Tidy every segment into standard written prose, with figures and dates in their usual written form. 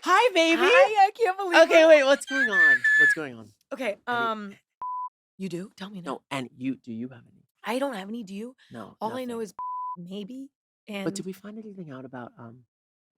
Hi, baby. Hi, I can't believe Okay, it. wait. What's going on? What's going on? Okay, you do? Tell me now. No, and you. Do you have any? I don't have any. Do you? No. All I know Nothing. is maybe But and did we find anything out about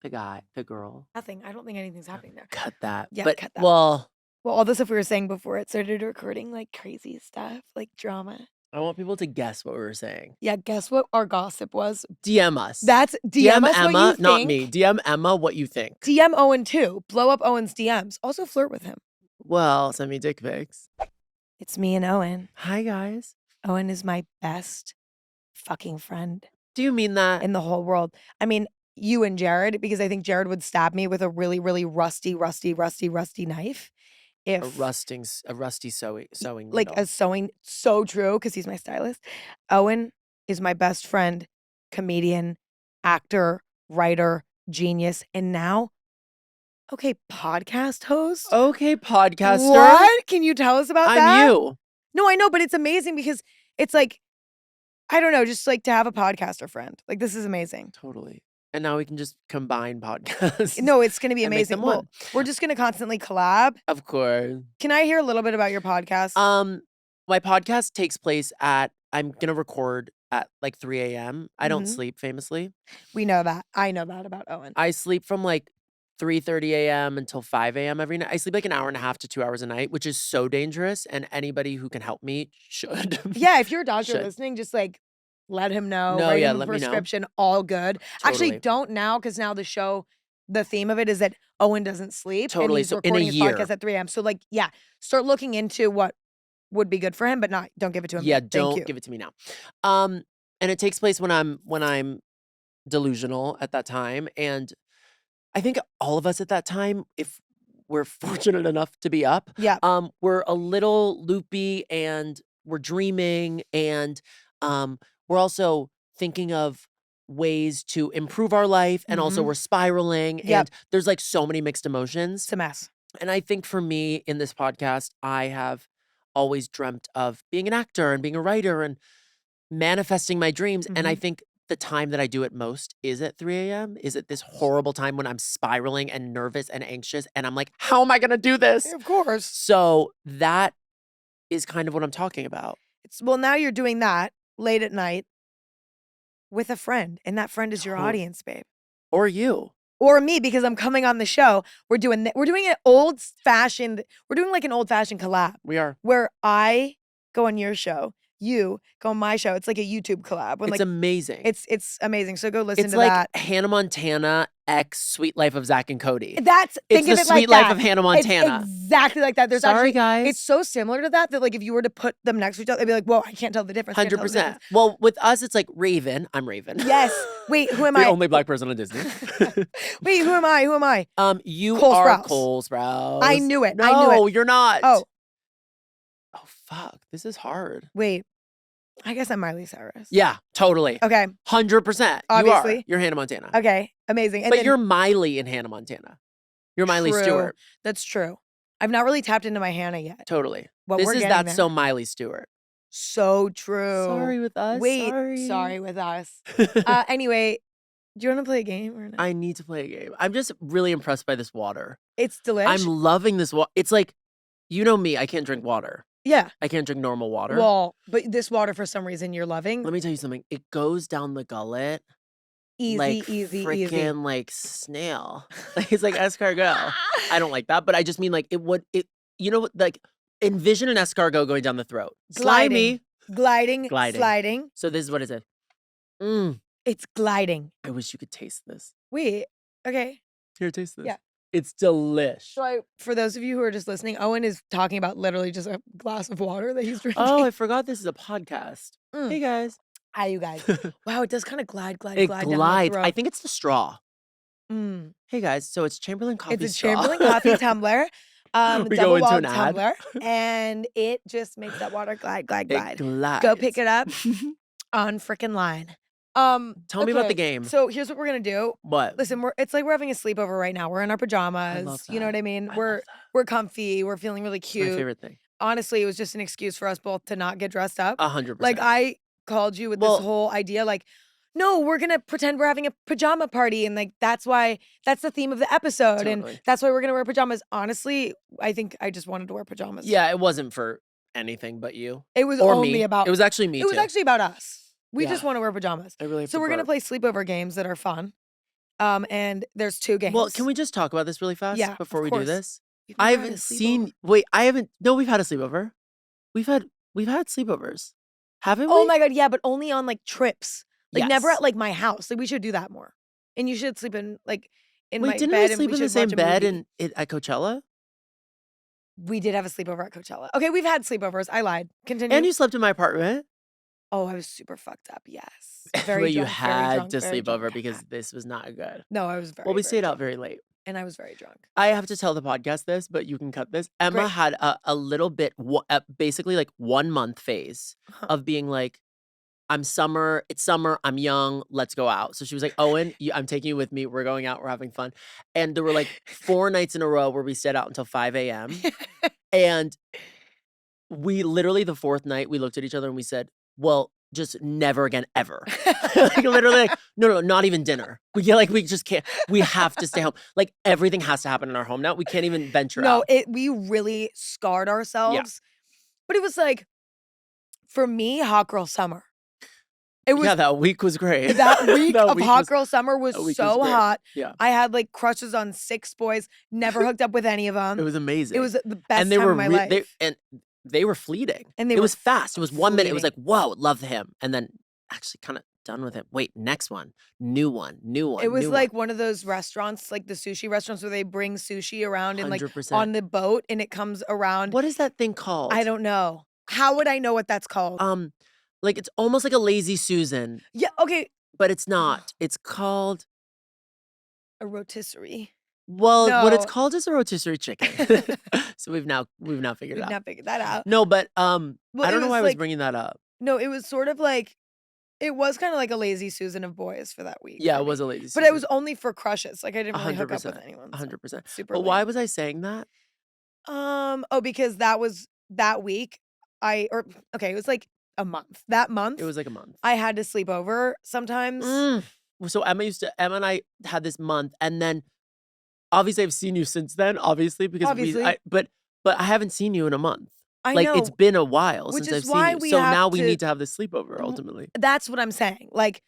the girl? nothing. I don't think anything's happening there. Cut that. Yeah, But cut that. well, Well, all the stuff we were saying before it started recording, like crazy stuff, like drama. I want people to guess what we were saying. Yeah, guess what our gossip was? DM us. That's DM us Emma, what you not think. me. DM Emma what you think. DM Owen too. Blow up Owen's DMs. Also flirt with him. Well, send me dick pics. It's me and Owen. Hi, guys. Owen is my best fucking friend Do you mean that? in the whole world. I mean, you and Jared, because I think Jared would stab me with a really, really rusty knife. A If rusty sewing like needle. a sewing, so true, because he's my stylist. Owen is my best friend, comedian, actor, writer, genius, and now, okay, podcast host. Okay, podcaster. What? Can you tell us about that? I'm you. No, I know, but it's amazing because it's like, I don't know, just like to have a podcaster friend. Like, this is amazing. Totally. And now we can just combine podcasts. No, it's going to be and make amazing. them Well, one. we're just going to constantly collab. Of course. Can I hear a little bit about your podcast? My podcast takes place I'm gonna record at like 3 a.m. I don't Mhm. sleep famously. We know that. I know that about Owen. I sleep from like 3:30 a.m. until 5 a.m. every night. I sleep like an hour and a half to 2 hours a night, which is so dangerous. And anybody who can help me should. Yeah, if you're a doctor Should. listening, just like let him know. No, write yeah, him a let me know. prescription. All good. Actually, Totally. don't now, because now the show, the theme of it is that Owen doesn't sleep. Totally, And he's so in a recording his year. podcast at 3 a.m. So like, yeah, start looking into what would be good for him, but don't give it to him. Yeah, yet. Thank you. don't give it to me now. And it takes place when I'm delusional at that time. And I think all of us at that time, if we're fortunate enough to be up, Yeah. we're a little loopy and we're dreaming and we're also thinking of ways to improve our life and also Mhm. we're spiraling Yep. and there's like so many mixed emotions. It's a mess. And I think for me in this podcast, I have always dreamt of being an actor and being a writer and manifesting my dreams. And I Mhm. think the time that I do it most is at 3 a.m. Is at this horrible time when I'm spiraling and nervous and anxious. And I'm like, how am I going to do this? Of course. So that is kind of what I'm talking about. Well, now you're doing that late at night with a friend, and that friend is your Totally. audience, babe. Or you. Or me, because I'm coming on the show. We're doing an old-fashioned collab We are. where I go on your show, you go on my show. It's like a YouTube collab. When It's amazing. It's amazing. So go listen It's to like that. Hannah Montana x Sweet Life of Zach and Cody. Think It's of the it like Sweet Life that. of Hannah Montana. It's exactly like that. There's Sorry, actually, guys. it's so similar to that like if you were to put them next to each other, it'd be like, whoa, I can't tell the difference. I can't tell the 100%. difference. Well, with us, it's like Raven. I'm Raven. Yes. Wait, who am the I? only black person on Disney. Wait, who am I? Who am I? You Cole are Sprouse. Cole Sprouse. I knew it. No, I knew it. you're not. Oh, fuck. This is hard. wait. I guess I'm Miley Cyrus. Yeah, totally. Okay. 100%. Obviously. You're Hannah Montana. Okay. Amazing. And But then, you're Miley in Hannah Montana. You're Miley True. Stewart. That's true. I've not really tapped into my Hannah yet. Totally. But This we're is getting That's there. So Miley Stewart. So true. Sorry with us. Wait. Sorry. Sorry with us. Anyway, do you want to play a game or not? I need to play a game. I'm just really impressed by this water. It's delicious. I'm loving this water. It's like, you know me, I can't drink water. Yeah. I can't drink normal water. Well, but this water for some reason you're loving. Let me tell you something. It goes down the gullet. Easy, like easy. freaking like snail. Like it's like escargot. I don't like that, but I just mean like you know what, like envision an escargot going down the throat. Slimy. Gliding. Gliding. Sliding. So this is what it said. It's gliding. I wish you could taste this. Wait. Okay. Here, taste this. Yeah. It's delish. So for those of you who are just listening, Owen is talking about literally just a glass of water that he's drinking. Oh, I forgot this is a podcast. Mm. Hey guys. Hi, you guys. Wow, it does kind of glide It down the glides. throat. I think it's the straw. Mm. Hey guys, so it's Chamberlain coffee It's a straw. Chamberlain coffee tumbler. We double go into walled an ad. tumbler, and it just makes that water glide. It glides. Go pick it up on frickin' line. Tell me about the okay, game. So here's what we're gonna do. What? Listen, it's like we're having a sleepover right now. We're in our pajamas. You know what I mean? We're comfy. We're feeling really It's cute. my favorite thing. Honestly, it was just an excuse for us both to not get dressed up. 100%. Like I called you with this whole idea, like, no, we're gonna pretend we're having a pajama party, and like that's the theme of the episode, and Totally. that's why we're gonna wear pajamas. Honestly, I think I just wanted to wear pajamas. Yeah, it wasn't for anything but you. It was Or only me. about It was actually me it was too. actually about us. We Yeah. just want to wear pajamas. I really have So to we're gonna burp. play sleepover games that are fun. And there's 2 games. Well, can we just talk about this really fast Yeah, before of we do course. this? You've I never had a haven't sleepover? seen. Wait, I haven't. No, we've had a sleepover. We've had sleepovers, haven't we? Oh my god, yeah, but only on like trips. Like never Yes. at like my house. Like we should do that more. And you should sleep in like in Wait, my didn't bed, we and sleep we in the should same watch a bed movie. at Coachella? We did have a sleepover at Coachella. Okay, we've had sleepovers. I lied. Continue. And you slept in my apartment. Oh, I was super fucked up. Yes. Very But you drunk, very had drunk, to very sleep drunk. over Yeah. because this was not good. No, I was very Well, we very stayed out drunk, very late. and I was very drunk. I have to tell the podcast this, but you can cut this. Emma Great. had a little bit, basically like 1 month phase Uh-huh. of being like, it's summer, I'm young, let's go out. So she was like, Owen, I'm taking you with me. We're going out, we're having fun. And there were like 4 nights in a row where we stayed out until 5 a.m. And we literally, the 4th night, we looked at each other and we said, well, just never again, ever. Like literally, like, no, not even dinner. We just can't. We have to stay home. Like everything has to happen in our home now. We can't even venture out. We really scarred ourselves. But it was like, for me, hot girl summer. It was that week was great. that week That of week hot was- girl summer was that week so was great. hot. Yeah, I had like crushes on 6 boys. Never hooked up with any of them. it was amazing. It was the best and they time were of my life. they were fleeting. And they it were was fast. It was 1 minute. It was like, fleeting. whoa, love him, and then actually kind of done with him. Wait, next one, new one. It was new like one of those restaurants, like the sushi restaurants where they bring sushi around and like 100%. on the boat, and it comes around. What is that thing called? I don't know. How would I know what that's called? Like it's almost like a Lazy Susan, Yeah, okay. but it's not. It's called. A rotisserie. Well, what it's No. called is a rotisserie chicken. So we've now figured We've it out. not figured that out. No, but Well, I it don't know why I was like- bringing that up. No, it was sort of like, it was kind of like a Lazy Susan of boys for that week. Yeah, for it was me. a Lazy But Susan. it was only for crushes. Like I didn't really hook up with 100%. anyone. so 100%. super. But why lame. was I saying that? Oh, because that was that week. It was like a month. That month, It was like a month. I had to sleep over sometimes. So Emma and I had this month, and then obviously I've seen you since then, obviously, because Obviously. but I haven't seen you in a month. I Like know. it's been a while Which since is I've why seen you. we So have now we to- need to have this sleepover ultimately. That's what I'm saying. Like,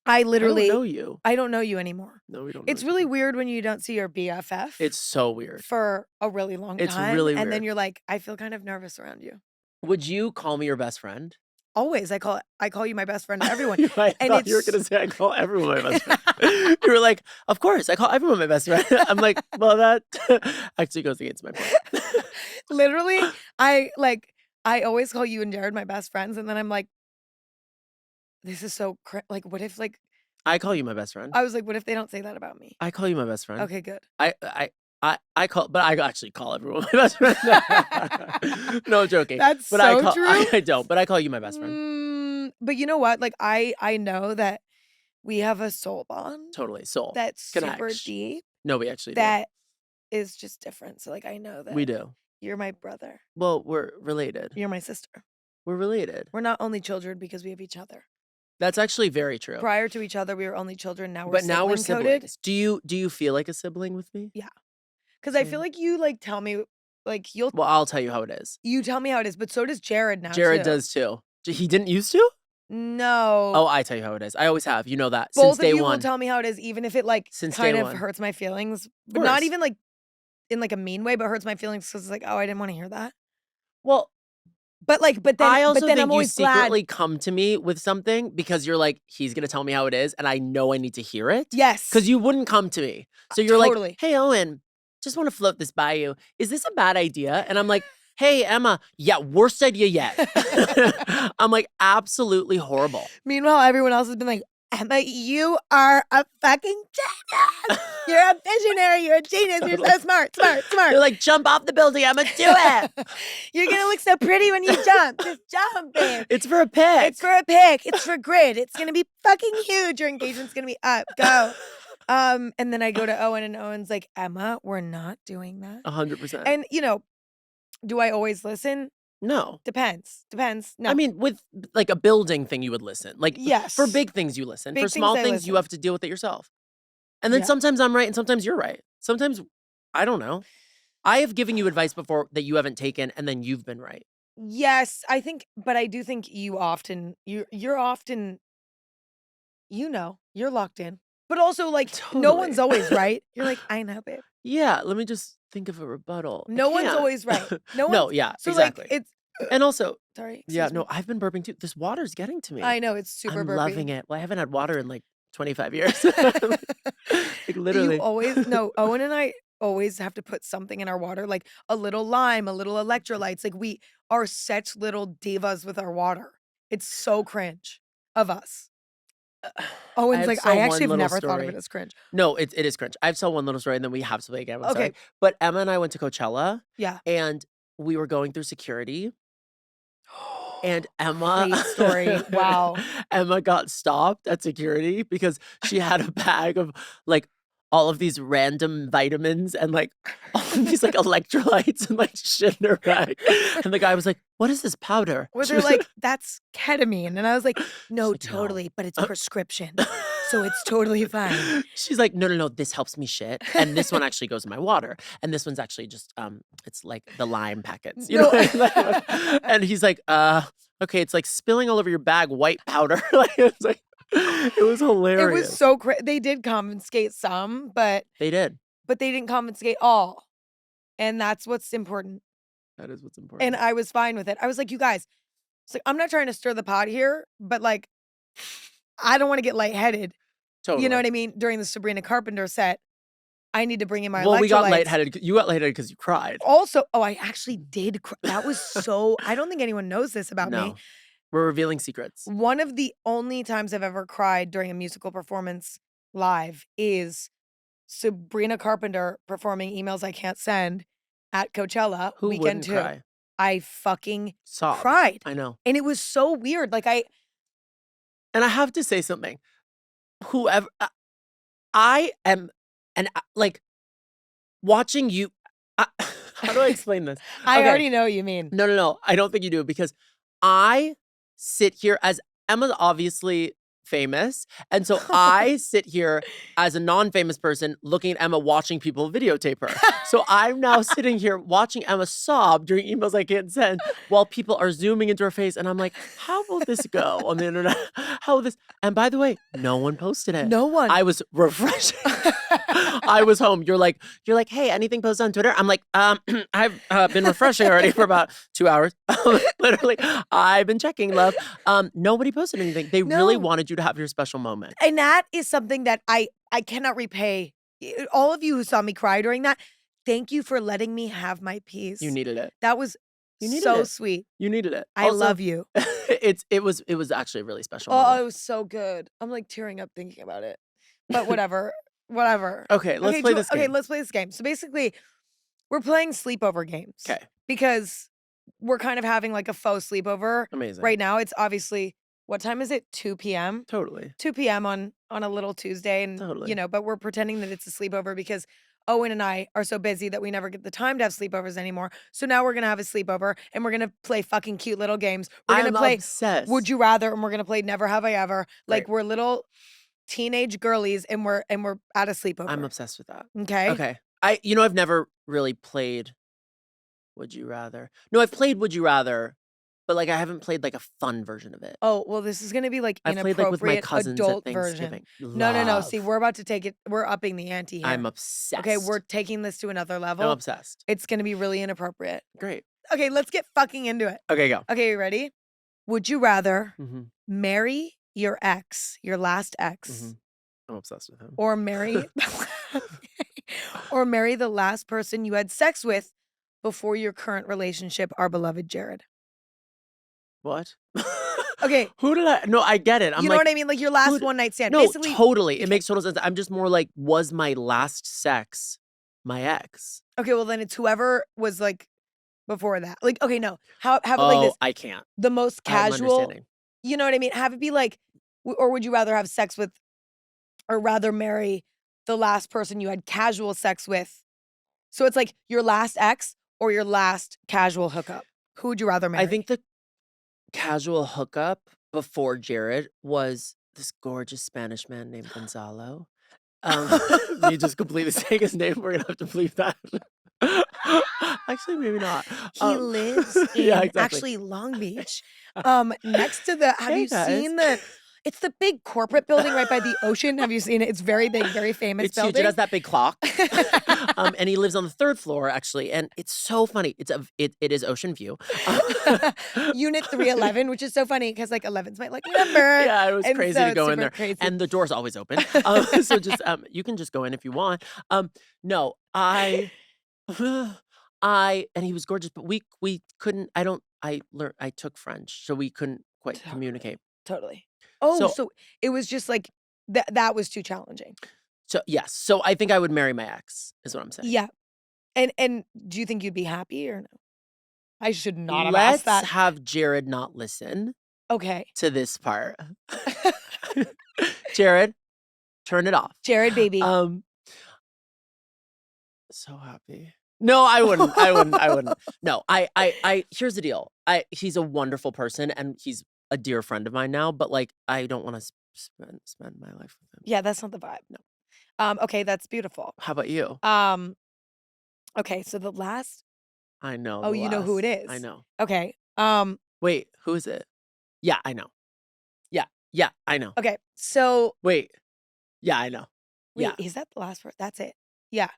I I don't literally, know you. I don't know you anymore. No, we don't know It's each really other. weird when you don't see your BFF. It's so weird. for a really long It's time. really And then weird. you're like, I feel kind of nervous around you. Would you call me your best friend? Always, I call you my best friend to everyone. I And thought you were it's- gonna say I call everyone my best friend. You were like, of course, I call everyone my best friend. I'm like, well, that actually goes against my point. Literally, I always call you and Jared my best friends, and then I'm like, this is so like, what if like I call you my best friend. I was like, what if they don't say that about me? I call you my best friend. Okay, good. I call, but I actually call everyone my best friend. No, I'm joking. That's but so true. I don't, but I call you my best friend. But you know what? Like I know that we have a soul bond Totally, soul. that's super Connect. deep. No, we actually That is just different. So like I know do. that We do. you're my brother. Well, we're related. You're my sister. We're related. We're not only children because we have each other. That's actually very true. Prior to each other, we were only children. Now we're But now we're sibling-coded. siblings. Do you feel like a sibling with me? Because I Same. feel like you like tell me like Well, I'll tell you how it is. you tell me how it is, but so does Jared now. Jared too. does too. He didn't used to? No. Oh, I tell you how it is. I always have. You know that both since day of you one. will tell me how it is, even if it like Since kind day of one. hurts my feelings, but not course. even like in like a mean way, but hurts my feelings because it's like, oh, I didn't want to hear that. Well, But like, but then I also think I'm you always glad. secretly come to me with something because you're like, he's gonna tell me how it is, and I know I need to hear it. Yes, Because you wouldn't come to me. So you're totally. like, hey, Owen, just want to float this by you. Is this a bad idea? And I'm like, hey, Emma, yeah, worst idea yet. I'm like, absolutely horrible. Meanwhile, everyone else has been like, Emma, you are a fucking genius. You're a visionary. You're a genius. You're so smart. They're like, jump off the building, Emma, do it. You're gonna look so pretty when you jump. Just jump, babe. It's for a pic. It's for a pic. It's for grid. It's gonna be fucking huge. Your engagement's gonna be up. Go. And then I go to Owen, and Owen's like, Emma, we're not doing that. 100%. And you know, do I always listen? No. Depends. I No. mean, with like a building thing, you would listen. Like for Yes. big things, you listen. For Big things small I things, you listen. have to deal with it yourself. And then Yeah. sometimes I'm right and sometimes you're right. Sometimes, I don't know. I have given you advice before that you haven't taken and then you've been right. Yes, I think but I do think you're often you're locked in. But also, like, no one's Totally. always right. You're like, "I know, babe." Yeah, let me just think of a rebuttal. I No one's can't. always right. No No, one's yeah, so, like, exactly. it's And also, sorry, yeah, excuse no, me. I've been burping too. This water's getting to me. I know, it's super I'm loving burpy. it. Well, I haven't had water in like 25 years. Like You literally. always no, Owen and I always have to put something in our water, like a little lime, a little electrolytes, like, we are such little divas with our water. It's so cringe of us. I Owen's have like, to "I tell actually one have little never thought of it story. as cringe." No, it is cringe. I have to tell one little story and then we have to play a game. I'm Okay, sorry. But Emma and I went to Coachella yeah. and we were going through security and Emma Great story, wow. Emma got stopped at security because she had a bag of, like, all of these random vitamins and, like, all of these, like, electrolytes and, like, shit in her bag, and the guy was like, "What is this powder?" Where She they're was like, "That's ketamine," and I was like, she's "No, like, "No." totally, but it's prescription, so it's totally fine." She's like, "No, no, no, this helps me shit, and this one actually goes in my water, and this one's actually just, it's like the lime packets." You know No. what I mean? Like, and he's like, okay, it's like spilling all over your bag white powder." Like, it's like it was It was hilarious. so they did confiscate some, They did. but they didn't confiscate all, and that's what's important, That is what's and important. I was fine with it. I was like, "You guys," it's like, "I'm not trying to stir the pot here, but, like, I don't wanna get lightheaded." You know Totally. what I mean? During the Sabrina Carpenter set, I need to bring in my Well, we got electrolytes. lightheaded you got lightheaded because you cried. Also I actually did that was so I don't think anyone knows this about me. No. We're revealing secrets. One of the only times I've ever cried during a musical performance live is Sabrina Carpenter performing Emails I Can't Send at Coachella, Who weekend wouldn't 2. cry? I fucking Sobbed. cried, I know. and it was so weird, like, And I have to say something. Whoever I am and, like, watching you I how do I explain this? I Okay. already know what you mean. No, no, no. I don't think you do because I sit here as Emma's obviously famous, and so I sit here as a non-famous person looking at Emma watching people videotape her. So I'm now sitting here watching Emma sob during emails I can't send while people are zooming into her face, and I'm like, "How will this go on the internet? How will this?" And by the way, no one posted it. No one. I was refreshing. I was home. You're like, "Hey, anything posted on Twitter?" I'm like, I've been refreshing already for about 2 hours." Literally, I've been checking, love. Nobody posted anything. They really No. wanted you to have your special moment. And that is something that I cannot repay. All of you who saw me cry during that, thank you for letting me have my You peace. needed it. That was You needed so it. sweet. You needed it. I Also, love you. it was actually a really special Oh, moment. it was so good. I'm, like, tearing up thinking about it. But whatever, whatever. Okay, let's play this Okay, game. let's play this game. So, basically, we're playing sleepover games 'Kay. because we're kind of having, like, a faux sleepover. Amazing. Right now, it's obviously what time is it? 2 PM? Totally. 2 PM on a little Tuesday and, Totally. but we're pretending that it's a sleepover because Owen and I are so busy that we never get the time to have sleepovers anymore. So now we're gonna have a sleepover and we're gonna play fucking cute little games. We're gonna I'm play obsessed. Would You Rather and we're gonna play Never Have I Ever. Like Great. we're little teenage girlies and we're at a sleepover. I'm obsessed with that. Okay? Okay. I've never really played Would You Rather. No, I've played Would You Rather, but, like, I haven't played, like, a fun version of it. Oh, well, this is gonna be like I've played, like, with my inappropriate cousins at adult version. Thanksgiving. No, no, no. See, Love. we're about to take it. We're upping the ante here. I'm obsessed. Okay, we're taking this to another I'm level. obsessed. It's gonna be really inappropriate. Great. Okay, let's get fucking into it. Okay, go. Okay, you ready? Would you rather Mhm. marry your ex, your last ex, Mhm. I'm obsessed with him. or marry or marry the last person you had sex with before your current relationship, our beloved Jared? What? Okay. Who did I No, I get it. I'm You know like, what I mean? Like your last who'd one night stand. No, Basically, totally. It okay. makes total sense. I'm just more like, was my last sex my ex? Okay, well then it's whoever was like before that. Like, okay, no. Have it like Oh, this. I can't. The most I'm casual. understanding. You know what I mean? Have it be like, or would you rather have sex with, or rather marry the last person you had casual sex with? So it's like your last ex or your last casual hookup. Who would you rather marry? I think the casual hookup before Jared was this gorgeous Spanish man named Gonzalo. Me just completely saying his name, we're gonna have to believe that. Actually, maybe not. He lives Yeah, in exactly. actually Long Beach, next to the have Hey, you guys. seen it's the big corporate building right by the ocean. Have you seen it? It's very big, very famous It's huge. It building. has that big clock. And he lives on the 3rd floor, actually, and it's so funny. It is ocean view. Unit 311, which is so funny because like 11's my lucky number. Yeah, it was And crazy so to it's go in super there, crazy. and the door's always open. So just, you can just go in if you want. No, and he was gorgeous, but we couldn't I took French, so we couldn't quite communicate. Totally. Oh, So so it was just like that was too challenging. yes, so I think I would marry my ex, is what I'm saying. Yeah. And do you think you'd be happy or no? I should not have asked Let's that. have Jared not listen Okay. to this part. Jared, turn it off. Jared, baby. So happy. No, I wouldn't. No, I here's the deal. He's a wonderful person and he's a dear friend of mine now, but like I don't want to spend my life with him. Yeah, that's not the vibe. No. Okay, that's beautiful. How about you? Okay, so the last I know. Oh, the you know who it last. is. I know. Okay. Wait, who is it? Yeah, I know. Yeah, I know. Okay. So Wait. Yeah, I know. wait, Yeah. is that the last word? That's it. Yeah.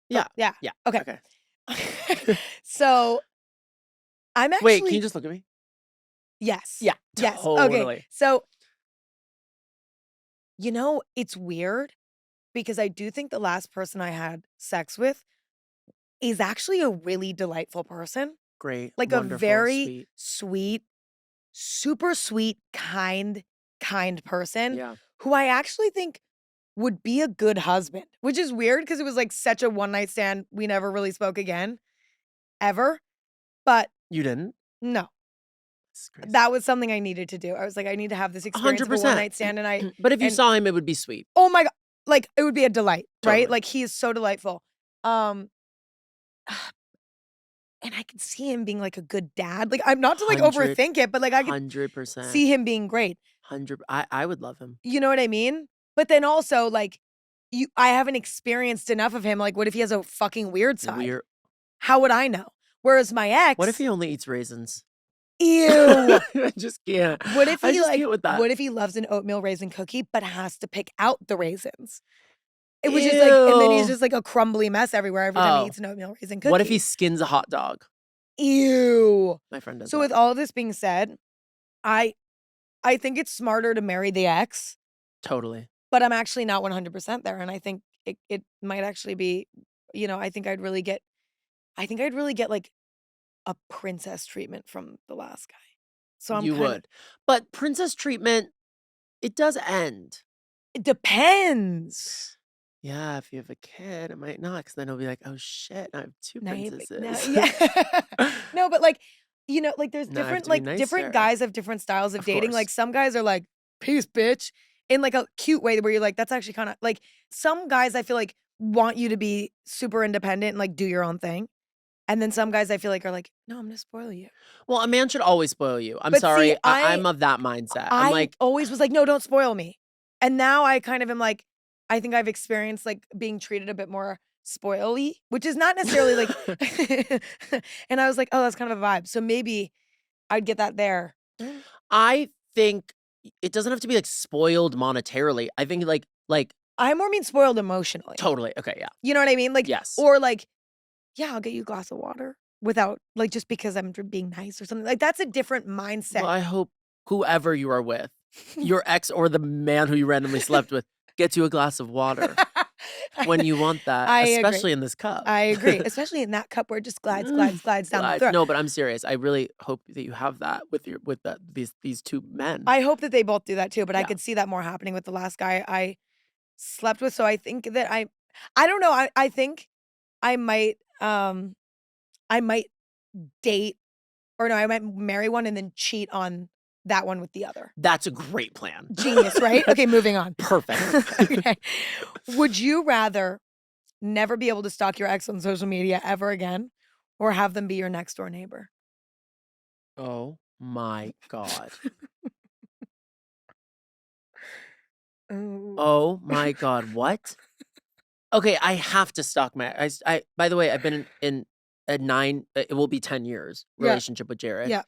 Yeah. Yeah. Yeah. Okay. Okay. So I'm Wait, can actually you just look at me? yes. Yeah, Yes. totally. Okay. So it's weird because I do think the last person I had sex with is actually a really delightful person. Great. Like a Wonderful. very Sweet. sweet, super sweet, kind person Yeah. who I actually think would be a good husband, which is weird because it was like such a one night stand. We never really spoke again, ever. But You didn't? no, It's crazy. that was something I needed to do. I was like, I need to have this experience of a 100%. one night stand. But if you and saw him, it would be sweet. oh my God, like it would be a delight, right? Totally. Like he is so delightful. Um, and I could see him being like a good dad. Like I'm not to like 100 overthink it, but like I could 100%. see him being great. 100 I would love him. You know what I mean? But then also like I haven't experienced enough of him. Like, what if he has a fucking weird side? Weird. How would I know? Whereas my ex, What if he only eats raisins? ew. I just can't. What if I he just like? can't with that. What if he loves an oatmeal raisin cookie but has to pick out the raisins? It was just like, and then he's Ew. just like a crumbly mess everywhere every time he Oh. eats an oatmeal raisin cookie. What if he skins a hot dog? Ew. My friend does So that. with all of this being said, I think it's smarter to marry the ex, Totally. but I'm actually not 100% there, and I think it might actually be, I think I'd really get like a princess treatment from the last guy. So I'm You kind of would. But princess treatment, it does end. it depends. Yeah, if you have a kid, it might not, because then he'll be like, "Oh shit, I have 2 Now princesses." yeah. No, but like, like there's Now I have different to be different nicer. guys have different styles of Of dating. Like course. some guys are like, peace, bitch, in like a cute way where you're like, that's actually kind of like some guys I feel like want you to be super independent and like do your own thing. And then some guys I feel like are like, no, I'm gonna spoil you. Well, a man should always spoil you. I'm But see, sorry. I'm of that mindset. I'm I like, always was like, no, don't spoil me. And now I kind of am like, I think I've experienced like being treated a bit more spoily, which is not necessarily like and I was like, oh, that's kind of a vibe. So maybe I'd get that there. I think it doesn't have to be like spoiled monetarily. I think like I more mean spoiled emotionally. totally. Okay, yeah. You know what I mean? Like, Yes. or like, yeah, I'll get you a glass of water without like just because I'm being nice or something. Like that's a different mindset. Well, I hope whoever you are with, your ex or the man who you randomly slept with, gets you a glass of water when you want that, I especially agree. in this cup. I agree, especially in that cup where it just glides down the throat. No, but I'm serious. I really hope that you have that with these 2 men. I hope that they both do that too, but I Yeah. could see that more happening with the last guy I slept with. So I think that I don't know. I think I might date or no, I might marry one and then cheat on that one with the other. That's a great plan. Genius, right? Okay, moving on. Perfect. Okay. Would you rather never be able to stalk your ex on social media ever again or have them be your next door neighbor? Oh my God. Oh. Oh my God. What? Okay, I have to stalk my by the way, I've been in a 9 it will be 10 years Yeah, relationship with Jared. yeah.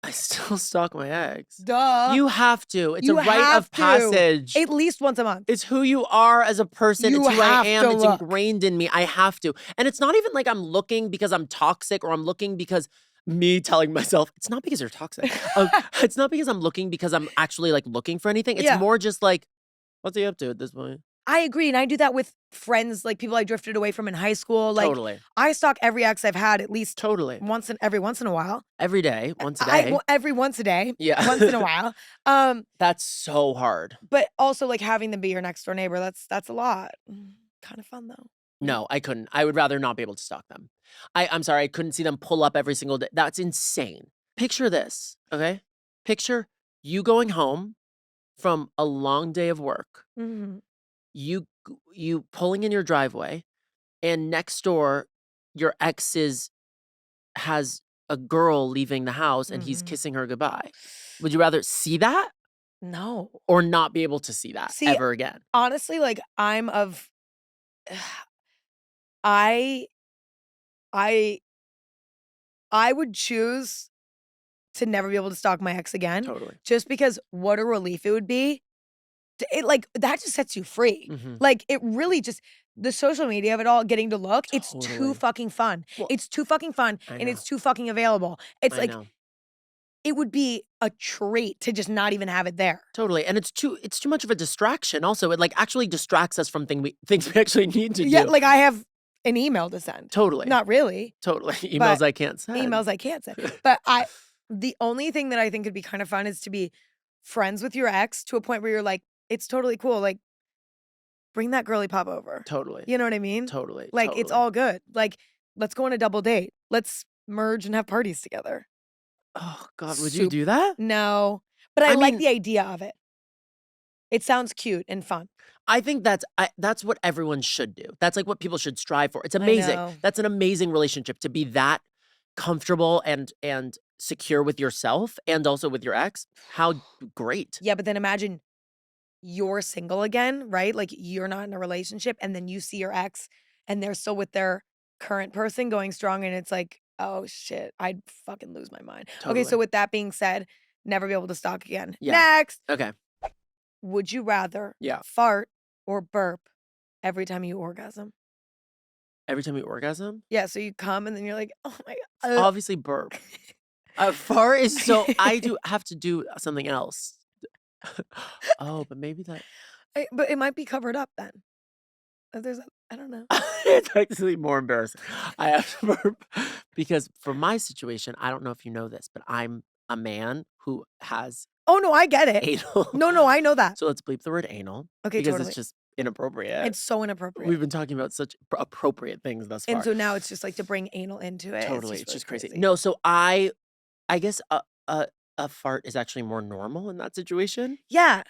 I still stalk my ex. Duh. You have to. It's a You rite have of to. passage. At least once a month. It's who you are as a person. It's You who I have am. to It's look. ingrained in me. I have to. And it's not even like I'm looking because I'm toxic or I'm looking because me telling myself, it's not because you're toxic. It's not because I'm looking because I'm actually like looking for anything. It's Yeah. more just like, what's he up to at this point? I agree, and I do that with friends, like, people I drifted away from in high school, like, Totally. I stalk every ex I've had at least Totally. every once in a while. Every day, once a I day. well, every once a day, Yeah. once in a while, That's so hard. but also, like, having them be your next door neighbor, that's a lot. Kinda fun, though. No, I couldn't. I would rather not be able to stalk them. I'm sorry, I couldn't see them pull up every single day. That's insane. Picture this, okay? Picture you going home from a long day of work. Mhm. You pulling in your driveway, and next door, your ex has a girl leaving the house, and he's Mhm. kissing her goodbye. Would you rather see that No. or not be able to see that See, ever again? honestly, like, I'm of I I I would choose to never be able to stalk my ex again, Totally. just because what a relief it would be. It like, that just sets you free. Mhm. Like, it really just the social media of it all, getting to look, it's too Totally. fucking fun. Well, It's too fucking fun, I and it's know. too fucking available. It's I like, know. it would be a treat to just not even have it there. Totally, and it's too much of a distraction also. It, like, actually distracts us from things we actually need to Yeah, do. like, I have an email to send. Totally. Not really, Totally. but Emails I can't send. emails I can't send. But the only thing that I think could be kind of fun is to be friends with your ex to a point where you're like, "It's totally cool, like, bring that girly pop over." Totally. You know what I mean? Totally, Like, it's totally. all good. Like, let's go on a double date. Let's merge and have parties together. Oh god, would you Soup. do that? No, but I I like mean, the idea of it. It sounds cute and fun. I think that's what everyone should do. That's, like, what people should strive for. It's I amazing. know. That's an amazing relationship to be that comfortable and secure with yourself and also with your ex. How great. Yeah, but then imagine you're single again, right? Like, you're not in a relationship, and then you see your ex, and they're still with their current person going strong, and it's like, "Oh, shit, I'd fucking lose my mind." Okay, so Totally. with that being said, never be able to stalk again. Yeah. Next! Okay. Would you rather Yeah. fart or burp every time you orgasm? Every time you orgasm? Yeah, so you come, and then you're like, "Oh my god." Obviously burp. Fart is so I do have to do something else. Oh, but maybe that But it might be covered up then. There's a I don't know. it's actually more embarrassing. I have to burp because for my situation, I don't know if you know this, but I'm a man who has Oh, no, I get it. anal. No, no, I know that. So let's bleep the word anal Okay, because it's totally. just inappropriate. It's so inappropriate. We've been talking about such appropriate things thus And far. so now it's just like to bring anal into it, Totally, it's really just crazy. crazy. No, so I guess a fart is actually more normal in that situation, Yeah,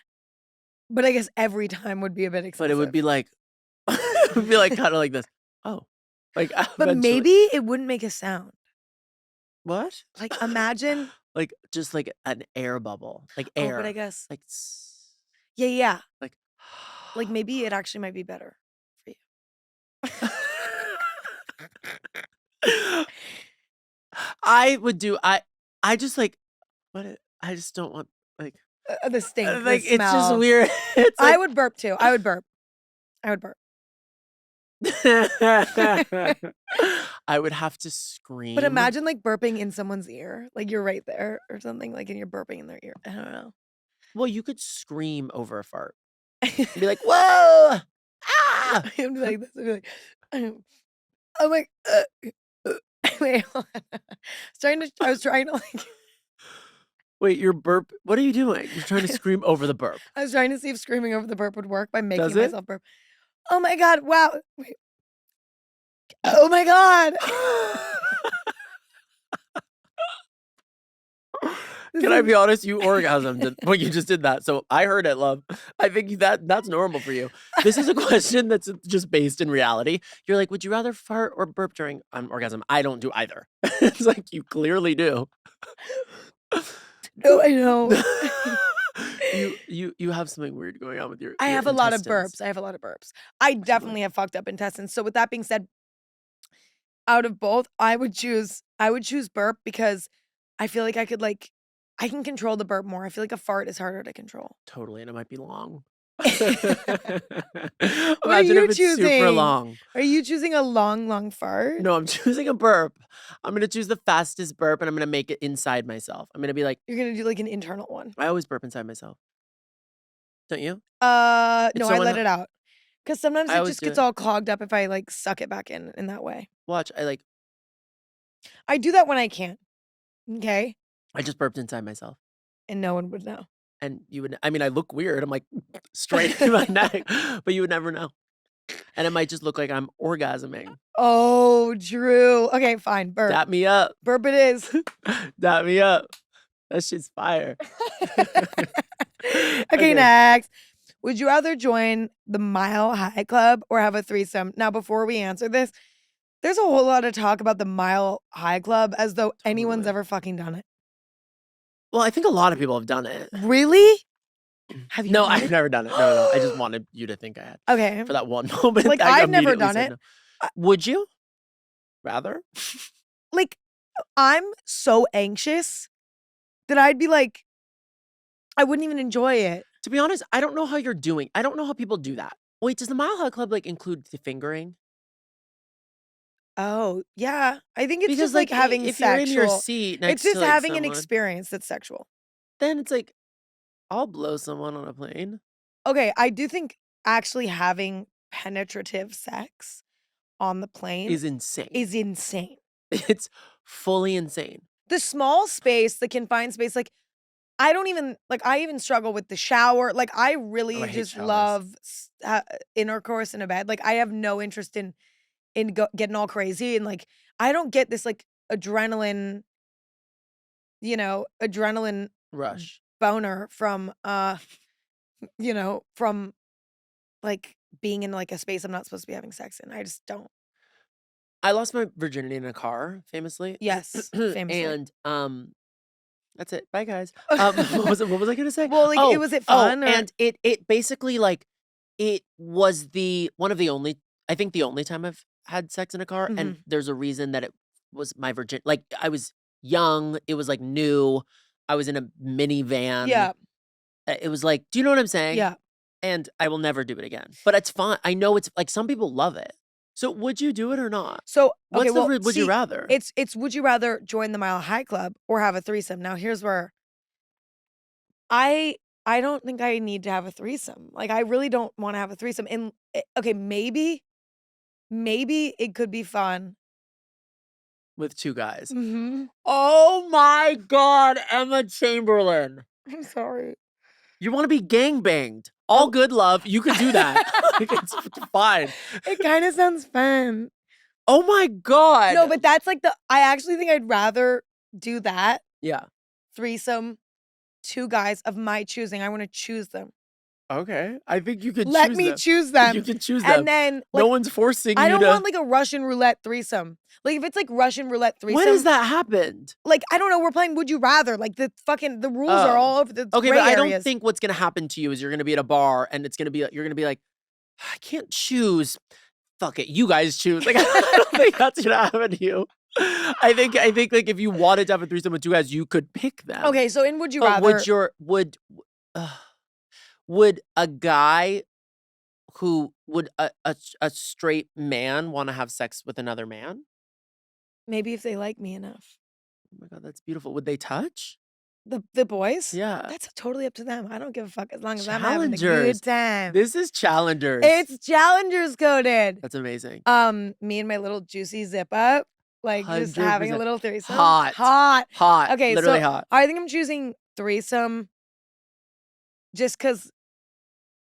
but I guess every time would be a bit but it would excessive. be like it would be like kinda like this. Oh, like But eventually. maybe it wouldn't make a sound. What? Like, imagine Like, just like an air bubble, like oh, but I air, guess like yeah, yeah. like Like, maybe it actually might be better for you. I would do I just like I just don't want like The stink, the it's just smell. weird. It's I like would burp too. I would burp. I would burp. I would have to But scream. imagine, like, burping in someone's ear, like, you're right there or something, like, and you're burping in their ear. I don't know. Well, you could scream over a fart and be like, "Whoa! Ah!" I'd be like this. I'd be like, I'm like, wait, hold on. I was trying to, like Wait, your burp what are you doing? You're trying to scream over the burp. I was trying to see if screaming over the burp would work by Does making it? myself burp. Oh my god, wow. Wait. Oh my god. Can I be honest? You orgasmed when you just did that. So I heard it, love. I think that's normal for you. This is a question that's just based in reality. You're like, would you rather fart or burp during an orgasm? I don't do either. It's like you clearly do. No, I don't. You have something weird going on with your I have a lot of intestines. burps. I definitely have fucked up intestines. So with that being said, out of both, I would choose burp because I feel like I can control the burp more. I feel like a fart is harder to control. Totally, and it might be long. What are Imagine you if it's super choosing? long. Are you choosing a long, long fart? No, I'm choosing a burp. I'm gonna choose the fastest burp, and I'm gonna make it inside myself. I'm gonna be like, You're gonna do like an internal one. I always burp inside myself. Don't you? It's No, so I let it out. Because sometimes I it always just do gets it. all clogged up if I like suck it back in that way. Watch, I do that when I can. Okay? I just burped inside myself, And no one would know. and you would. I mean, I look weird. I'm like straight in my neck, but you would never know, and it might just look like I'm orgasming. Oh, Drew. Okay, fine. Burp. Dap me up. Burp it is. Dap me up. That shit's fire. Okay, next. Would you rather join the Mile High Club or have a threesome? Now, before we answer this, there's a whole lot of talk about the Mile High Club as though anyone's Totally. ever fucking done it. Well, I think a lot of people have done it. Really? Have you No, done I've it? never done it. No. I just wanted you to think I had Okay. for that one moment. Like, I I've never immediately done said it. no. Would you rather? Like, I'm so anxious that I'd be like, I wouldn't even enjoy it. To be honest, I don't know how you're doing. I don't know how people do that. Wait, does the Mile High Club like include the fingering? Oh, yeah. I think it's Because just like having if you're in your sexual. seat It's next to just like having an someone, experience that's sexual. then it's like I'll blow someone on a plane. Okay, I do think actually having penetrative sex on the plane Is insane. is insane. It's fully insane. The small space, the confined space, like I even struggle with the shower. Like I Oh, really I hate just showers. love intercourse in a bed. Like I have no interest in getting all crazy and like I don't get this like adrenaline, adrenaline Rush. boner from from like being in like a space I'm not supposed to be having sex in. I just don't. I lost my virginity in a car, famously. Yes, famously. And that's it. Bye guys. What was I gonna say? Well, like, was it fun or and it basically like it was one of the only, I think the only time I've had sex in a car, and there's a reason that it was my like I was young, it was like new, I was in a minivan. Yeah, It was like, do you know what I'm saying? yeah. And I will never do it again. But it's fun. I know it's like some people love it. So would you do it or not? So, okay, What's the well, would you see, rather? it's would you rather join the Mile High Club or have a threesome? Now, here's where I I don't think I need to have a threesome. Like, I really don't wanna have a threesome, and, okay, maybe it could be fun. With two guys. Mhm. Oh my God, Emma Chamberlain. I'm sorry. You want to be gangbanged. All Oh. good, love. You could do that. Like, it's fine. It kinda sounds fun. Oh my God. No, but that's like I actually think I'd rather do that Yeah. threesome, 2 guys of my choosing. I wanna choose them. Okay. I think you could Let choose me them. choose them. You can choose them. And then, No like, one's forcing I you don't to. want, like, a Russian roulette threesome. Like, if it's, like, Russian roulette threesome. When has that happened? Like, I don't know, we're playing Would You Rather. Like, the rules are Oh. all over the Okay, gray but I don't areas. think what's gonna happen to you is you're gonna be at a bar and you're gonna be like, I can't choose. Fuck it, you guys choose. Like, I don't think that's gonna happen to you. I think like if you wanted to have a threesome with two guys, you could pick them. Okay, so in Would You But Rather. would a guy who would a straight man want to have sex with another man? Maybe if they like me enough. Oh my God, that's beautiful. Would they touch? The boys? Yeah. That's totally up to them. I don't give a fuck as long as I'm having a Challengers. good time. This is challengers. It's challengers coded. That's amazing. Me and my little juicy zip up, like just having a 100%. little threesome. Hot. Hot. Okay, Literally so hot. I think I'm choosing threesome just because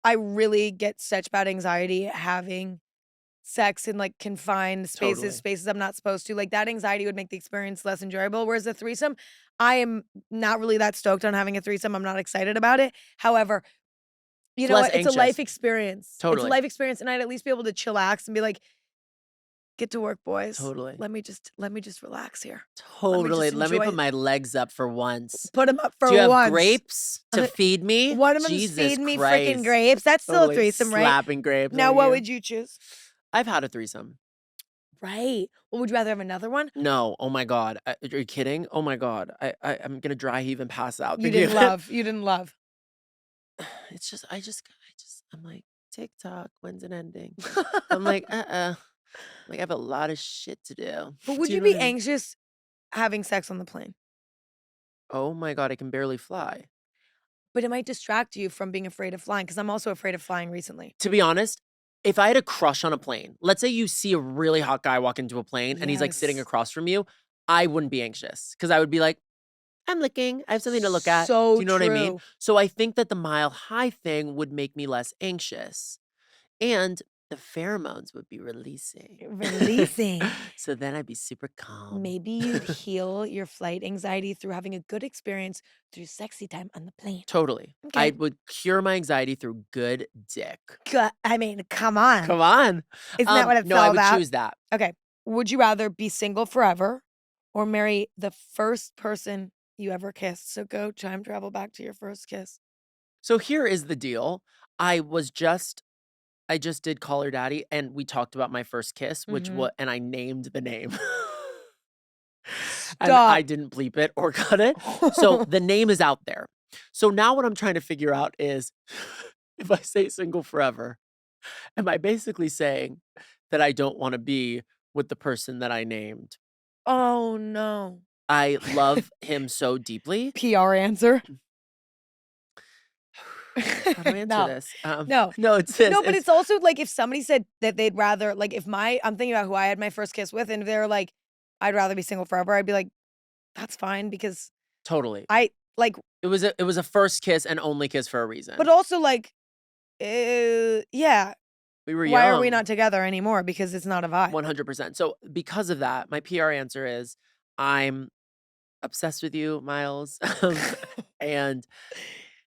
I really get such bad anxiety having sex in, like, confined spaces, Totally. spaces I'm not supposed to, like, that anxiety would make the experience less enjoyable, whereas a threesome, I am not really that stoked on having a threesome, I'm not excited about it. However, you It's know less what? It's a life anxious. experience. It's a Totally. life experience, and I'd at least be able to chillax and be like, "Get to work, boys. Totally. Let me just relax here. Let me Totally. just Let me put enjoy my legs up for once. put them up Do for you have once." grapes to feed me? One of them's Jesus feeding me freaking Christ. grapes. That's still a Totally threesome, right? slapping grapes Now on what you. would you choose? I've had a threesome. Right. Well, would you rather have another one? No. Oh my god. Are you kidding? Oh my god. I'm gonna dry heave and pass out You thinking didn't of it. love. You didn't love. It's just I'm like, TikTok, when's it ending? I'm like, like I have a lot of shit to do. But Do would you you know what be I mean? anxious having sex on the plane? Oh my god, I can barely fly. But it might distract you from being afraid of flying, because 'cause I'm also afraid of flying recently. To be honest, if I had a crush on a plane, let's say you see a really hot guy walk into a plane and he's like sitting Yes. across from you, I wouldn't be anxious because I would be like, I'm looking, I have something to look at. Do So you know what I mean? true. So I think that the mile high thing would make me less anxious and the pheromones would be releasing. Releasing. So then I'd be super calm. Maybe you'd heal your flight anxiety through having a good experience through sexy time on the plane. Totally. I Okay. would cure my anxiety through good dick. I mean, come on. Come on. Isn't that what it's No, I all would about? choose that. Okay. Would you rather be single forever or marry the first person you ever kissed? So go time travel back to your first kiss. So here is the deal. I just did Call Her Daddy and we talked about my first kiss, Mhm. and I named the name. And I Stop. didn't bleep it or cut it. So the name is out there. So now what I'm trying to figure out is if I say single forever, am I basically saying that I don't want to be with the person that I named? Oh, no. I love him so deeply. PR answer. How do I answer No. this? No. No, it's this. No, but It's it's also, like, if somebody said that they'd rather like, if I'm thinking about who I had my first kiss with, and they're like, "I'd rather be single forever," I'd be like, "That's fine," because totally. I like It was a first kiss and only kiss for a but reason. also, like, yeah, We were why are we young. not together anymore? Because it's not a vibe. 100%. So because of that, my PR answer is I'm obsessed with you, Miles, and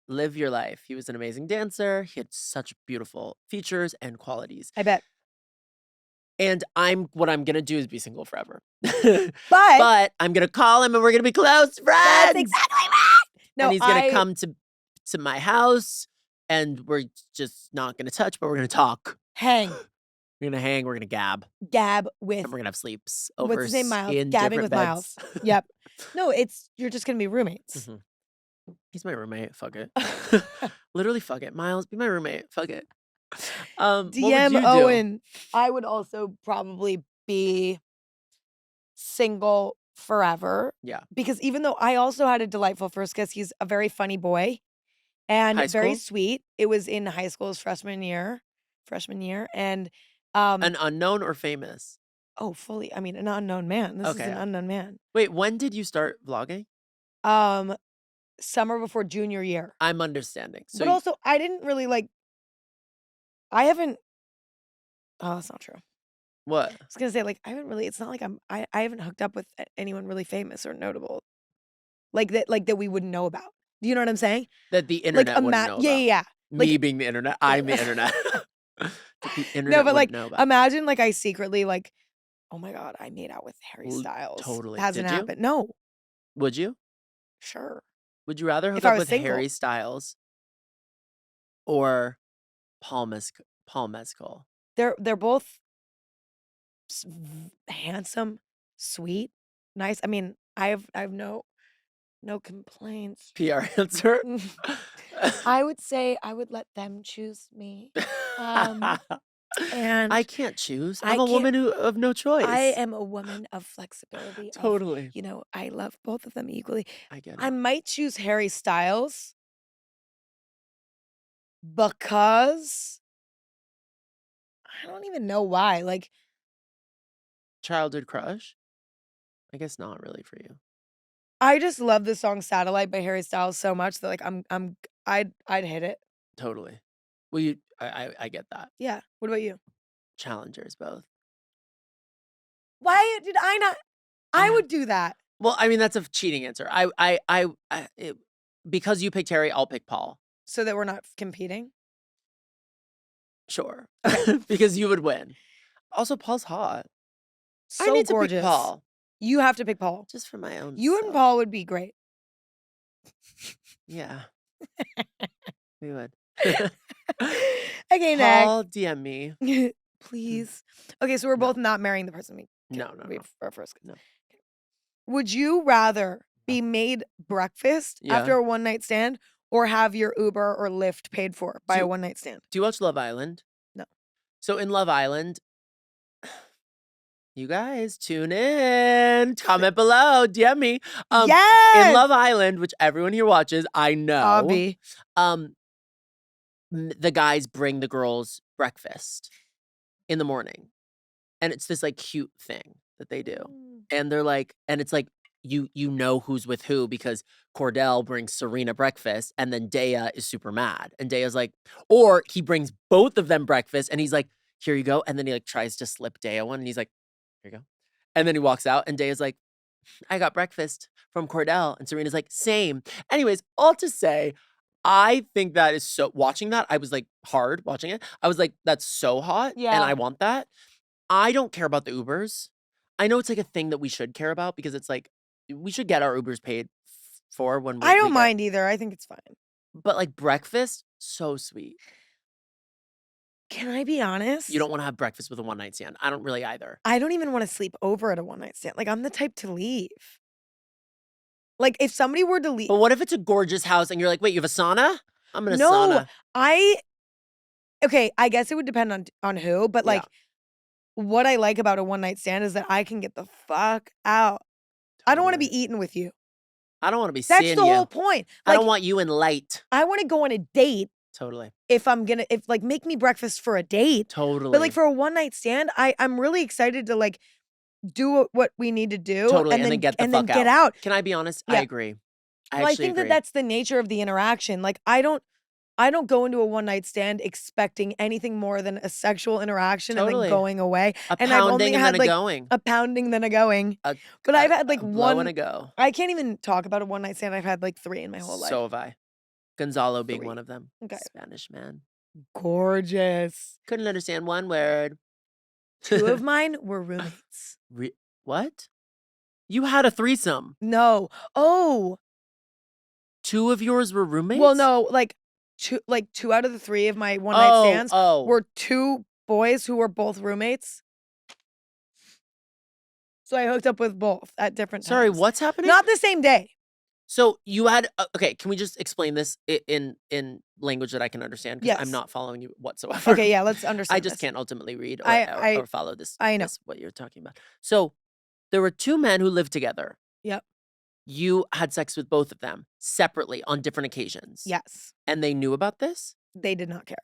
live your life. He was an amazing dancer. He had such beautiful features and qualities. I bet. And what I'm gonna do is be single forever. But But I'm gonna call him and we're gonna be close that's friends. exactly right! And No, he's gonna come to my house and we're just not gonna touch, but we're gonna talk. hang, We're gonna hang, we're gonna gab, gab and with we're gonna have sleeps what's over his name? Miles. in Gabbing different with beds. Miles. Yep. No, you're just gonna be roommates. Mhm. He's my roommate. Fuck it. Literally, fuck it. Miles, be my roommate. Fuck it. What would DM you do? Owen. I would also probably be single forever Yeah. because even though I also had a delightful first kiss, he's a very funny boy and High very school? sweet. It was in high school's freshman year, and An unknown or famous? oh, fully. I mean, an unknown man. This is Okay. an Yeah. unknown man. Wait, when did you start vlogging? Um, Summer before junior year, I'm understanding. So but also I didn't really like. I haven't. Oh, that's not true. what? I was gonna say like I haven't really. It's not like I haven't hooked up with anyone really famous or notable like that we wouldn't know about. Do you know what I'm saying? That the Like, internet wouldn't know yeah, yeah, about. yeah. Me Like being the internet, I'm the internet. That the no, internet but, wouldn't like, know about. imagine, like, I secretly, like, "Oh my god, I made out with Harry Styles." Totally. Hasn't Did you? happened. No. Would you? Sure. Would you rather hook If I up was with single. Harry Styles or Paul Mescal? They're both handsome, sweet, nice. I mean, I have no complaints. PR answer? I would say I would let them choose me. Um, I and can't choose. I'm I a can't woman of no I choice. am a woman of flexibility, of, Totally. I love both of them equally. I get I it. might choose Harry Styles because I don't even know why. Like, Childhood crush? I guess not really for you. I just love the song Satellite by Harry Styles so much that like I'd hit it. Totally. Well, you I get that. Yeah. What about you? challengers both. Why did I not? I would do that. Well, I mean, that's a cheating answer. Because you picked Harry, I'll pick Paul. So that we're not competing? Sure. Okay. Because you would win. Also, Paul's hot. So I need gorgeous. to pick Paul. You have to pick Paul. Just for my own You self. and Paul would be great. Yeah. We would. Okay, Paul, DM me. next. Please. Okay, so we're No. both not marrying the person we No. our first. No. Would you rather be made breakfast after Yeah. a one-night stand or have your Uber or Lyft paid for by a one-night stand? Do you watch Love Island? No. So in Love Island, you guys tune in. Comment below. DM me. In Yes! Love Island, which everyone here watches, I know. Obvi. The guys bring the girls breakfast in the morning. And it's this like cute thing that they do. And they're like, and it's like you know who's with who because Cordell brings Serena breakfast and then Dea is super mad. And Dea's like, or he brings both of them breakfast and he's like, here you go. And then he like tries to slip Dea one and he's like, here you go. And then he walks out and Dea's like, I got breakfast from Cordell. And Serena's like, same. Anyways, all to say, I think that is so, watching that, I was like hard watching it. I was like, that's so hot. Yeah. And I want that. I don't care about the Ubers. I know it's like a thing that we should care about because it's like, we should get our Ubers paid for when we I don't get- mind either. I think it's fine. But like breakfast, so sweet. Can I be honest? You don't want to have breakfast with a one night stand. I don't really either. I don't even want to sleep over at a one-night stand. Like, I'm the type to leave. Like, if somebody were to leave. But what if it's a gorgeous house and you're like, wait, you have a sauna? I'm in a No, sauna. Okay, I guess it would depend on who, but like, what I like about a one-night stand is that I can get the fuck out. I don't want to be eaten with you. I don't want to be That's seeing the you. whole point. I Like, don't want you in light. I want to go on a date Totally. if make me breakfast for a date. Totally. But like for a one-night stand, I'm really excited to like do what we need to do. Totally. And then get the and fuck then get out. Can I be honest? Yeah. I agree. Well, I think that that's the nature of the interaction. Like I don't go into a one-night stand expecting anything more than a sexual interaction and Totally. then going away. a and I've only pounding and had then like a going. a pounding then a going. But I've had like a blow one. and a go. I can't even talk about a one-night stand. I've had like 3 in my whole life. So have I. Gonzalo being 3. one of them. Okay. Spanish man. Gorgeous. Couldn't understand one word. 2 of mine were roommates. What? You had a threesome. No. Oh. 2 of yours were roommates? Well, no, like 2 out of the 3 of my one-night stands were 2 boys who were both roommates. So I hooked up with both at different times. Sorry, what's happening? Not the same day. So you had okay, can we just explain this in language that I can understand? Because I'm Yes. not following you whatsoever. Okay, yeah, let's understand I just this. can't ultimately read or, I or follow this. I know. This, what you're talking about. So there were 2 men who lived together. Yep. You had sex with both of them separately on different occasions. Yes. And they knew about this? They did not care.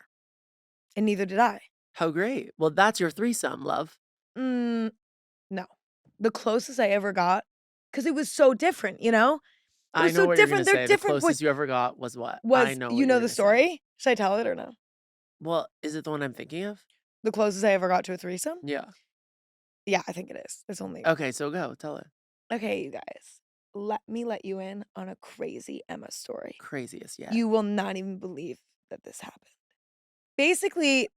And neither did I. How great. Well, that's your threesome, love. No. The closest I ever got, because it was so different, you know? It I was know so what different. you're They're gonna say. different The closest you ever got was what? I know. you know the story? Should I tell it or no? Well, is it the one I'm thinking of? The closest I ever got to a threesome? Yeah. Yeah, I think it is. It's only Okay, so go. Tell it. Okay, you guys. Let me let you in on a crazy Emma story. Craziest, yeah. You will not even believe that this happened. Basically,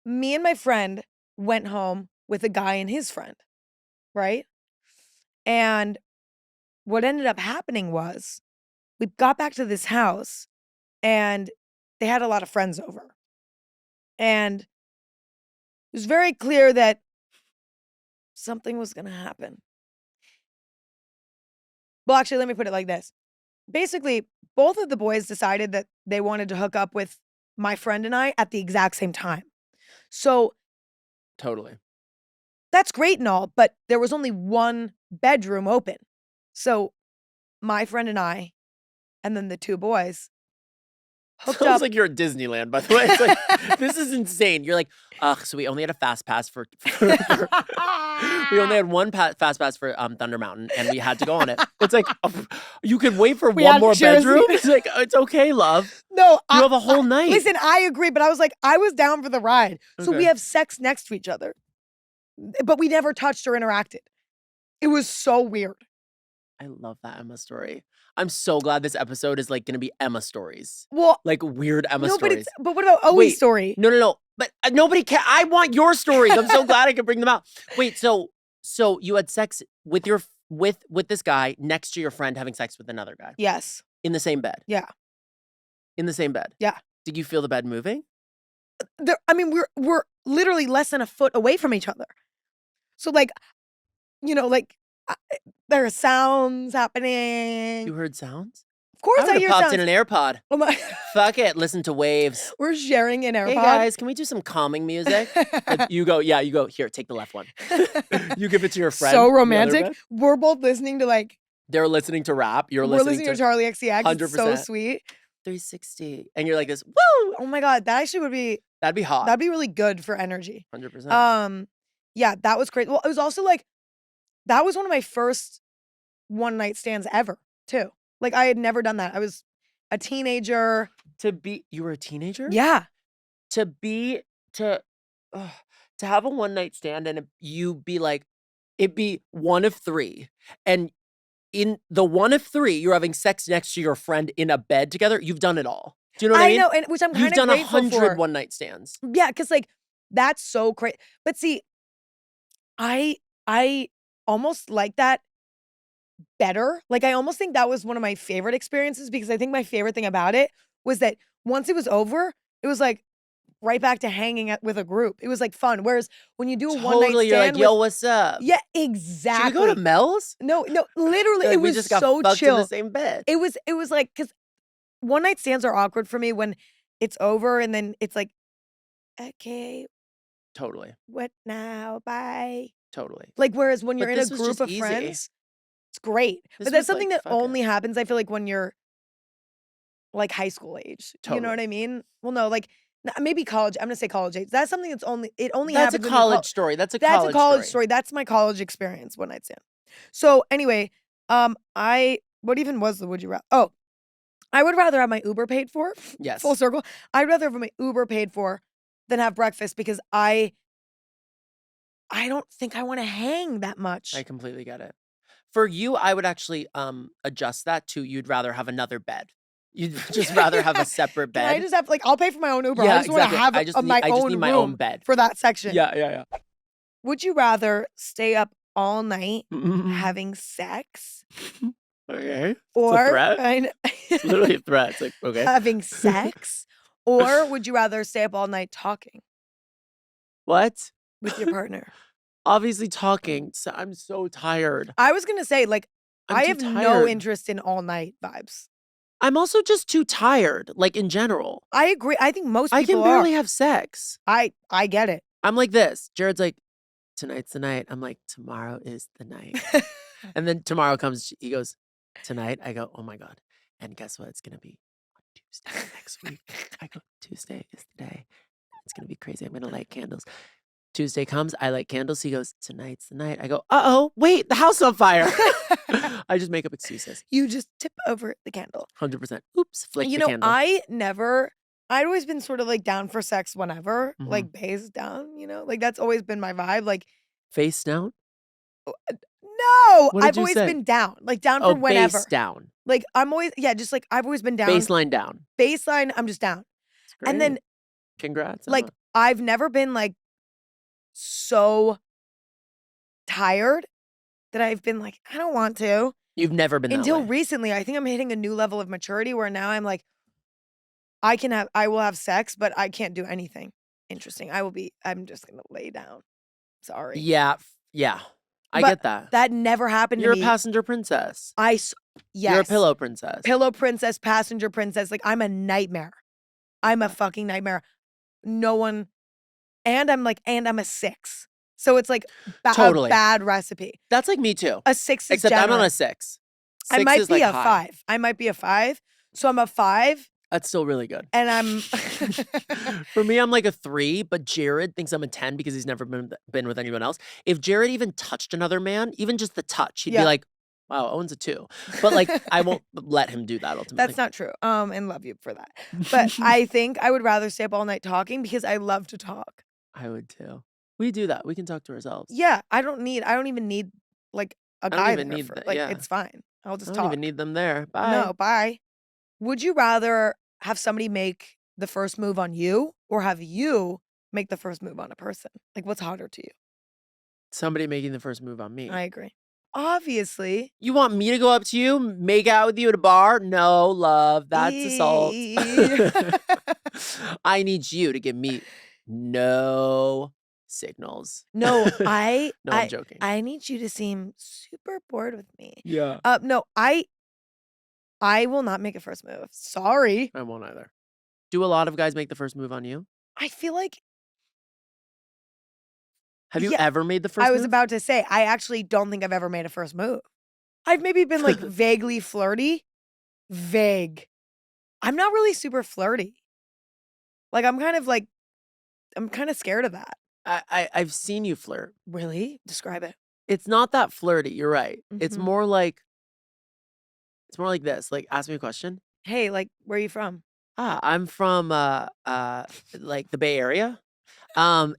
me and my friend went home with a guy and his friend, right? And what ended up happening was we got back to this house and they had a lot of friends over. And it was very clear that something was going to happen. Well, actually, let me put it like this. Basically, both of the boys decided that they wanted to hook up with my friend and I at the exact same time. So Totally. that's great and all, but there was only one bedroom open. So my friend and I, and then the 2 boys, hooked Sounds up. like you're at Disneyland, by the way. It's like, this is insane. You're like, ugh, so we only had a fast pass for we only had one fast pass for Thunder Mountain, and we had to go on it. It's like, you could wait for We one had more to share a bedroom? seat. It's like, it's okay, love. No, You have a whole night. Listen, I agree, but I was like, I was down for the ride. So we Okay. have sex next to each other. But we never touched or interacted. It was so weird. I love that Emma story. I'm so glad this episode is like going to be Emma stories. Well, Like weird Emma no, stories. but what about Owen's Wait, story? No. But nobody can. I want your stories. I'm so glad I could bring them out. Wait, so you had sex with your with this guy next to your friend having sex with another guy Yes. in the same bed. Yeah. In the same bed. Yeah. Did you feel the bed moving? I mean, we're literally less than a foot away from each other. So like, like there are sounds happening. You heard sounds? Of course, I would I hear have popped sounds. in an AirPod. Oh my! Fuck it. Listen to waves. We're sharing an AirPod. Hey guys, can we do some calming music? You go. Here, take the left one. You give it to your friend. So in the other romantic. bed. We're both listening to like. They're listening to rap. You're We're listening to Charlie XCX. It's so 100%. sweet. 360. And you're like this, woo! Oh my god, that actually would be. That'd be hot. That'd be really good for energy. 100%. Yeah, that was great. Well, it was also like, that was one of my first one night stands ever too. Like I had never done that. I was a teenager. You were a teenager? Yeah. To have a one night stand and it'd be one of three. And in the one of three, you're having sex next to your friend in a bed together. You've done it all. Do you know what I mean? I know, and which I'm kind You've of done grateful 100 for. one night stands. Yeah, because like that's so crazy. But see, I almost like that better. Like I almost think that was one of my favorite experiences because I think my favorite thing about it was that once it was over, it was like right back to hanging out with a group. It was like fun. Whereas when you do a one night stand, You're like, yo, what's up? Yeah, Should exactly. we go to Mel's? No, literally, Like, it we was just got so fucked chill. in the same bed. It was like because one night stands are awkward for me when it's over and then it's like, okay, Totally. what now? Bye. Totally. Like whereas when you're But in a this was group just of easy. friends, it's great. This But that's was something like, that fuck it. only happens, I feel like, when you're like high school age. You know what Totally. I mean? Well, no, like maybe college. I'm gonna say college age. That's something that's only That's a happens when you're college story. That's a college story. That's my college experience, one night stand. So anyway, what even was the would you rather? Oh, I would rather have my Uber paid for. Yes. Full circle. I'd rather have my Uber paid for than have breakfast because I don't think I want to hang that much. I completely get it. For you, I would actually adjust that to you'd rather have another bed. You'd just rather have a separate Can bed. I just have I'll pay for my own Uber. Yeah, I just want exactly. to have I just my need own my room own bed. for that section. Yeah. Would you rather stay up all night having sex Okay. or It's a threat. I It's literally a threat. It's like, okay. having sex, or would you rather stay up all night talking What? with your partner? Obviously talking. So I'm so tired. I was gonna say like I'm I too have no tired. interest in all night vibes. I'm also just too tired, like in general. I agree. I think most I people can barely are. have sex. I get it. I'm like this. Jared's like, tonight's the night. I'm like, tomorrow is the night. And then tomorrow comes, he goes, tonight? I go, oh my God. And guess what? It's going to be on Tuesday next week. I go, Tuesday is the day. It's going to be crazy. I'm going to light candles. Tuesday comes, I light candles. He goes, tonight's the night. I go, uh-oh, wait, the house on fire. I just make up excuses. You just tip over the candle. 100%. Oops, flick You the know, candle. I'd always been sort of like down for sex whenever, Mhm. like base down, like that's always been my vibe. Like, Face down? no, What did I've you always say? been down, like down Oh, for whenever. base down. Like I'm always, just like I've always been down. Baseline down. Baseline, I'm just down. It's great. And then Congrats. like Emma. I've never been like so tired that I've been like, I don't want to. You've never been that Until way. recently, I think I'm hitting a new level of maturity where now I'm like, I will have sex, but I can't do anything interesting. I'm just gonna lay down. Sorry. Yeah. I But get that. That never happened You're to a me. passenger princess. Yes. You're a pillow princess. Pillow princess, passenger princess. Like I'm a nightmare. I'm a fucking nightmare. No one, and I'm a 6. So it's like Totally. a bad recipe. That's like me too. A 6 is Except I'm on a generous. 6. I 6 might is be like a high. 5. I might be a 5. So I'm a 5 That's still really good. And I'm For me, I'm like a 3, but Jared thinks I'm a 10 because he's never been with anyone else. If Jared even touched another man, even just the touch, he'd be Yeah. like, "Wow, Owen's a 2." But, like, I won't let him do that That's ultimately. not true, and love you for that. But I think I would rather stay up all night talking because I love to talk. I would too. We do that. We can talk to ourselves. Yeah, I don't even need, like, a I don't guy even there need for that. like, Yeah. it's fine. I'll I just don't even talk. need them there. Bye. No, bye. Would you rather have somebody make the first move on you or have you make the first move on a person? Like, what's harder to you? Somebody making the first move on I me. agree. Obviously. You want me to go up to you, make out with you at a bar? No, love. That's assault. E I need you to give me no signals. No, No, I'm joking. I need you to seem super bored with me. Yeah. No, I will not make a first move. Sorry. I won't either. Do a lot of guys make the first move on you? I feel like Have you yeah, ever made the I first was move? about to say, I actually don't think I've ever made a first move. I've maybe been, like, vaguely flirty. Vague. I'm not really super flirty. Like, I'm kinda scared of that. I've seen you flirt. Really? Describe it. It's not that flirty, you're right. Mhm. It's more like this, like, ask me a question. Hey, like, where are you from? I'm from, like, the Bay Area, and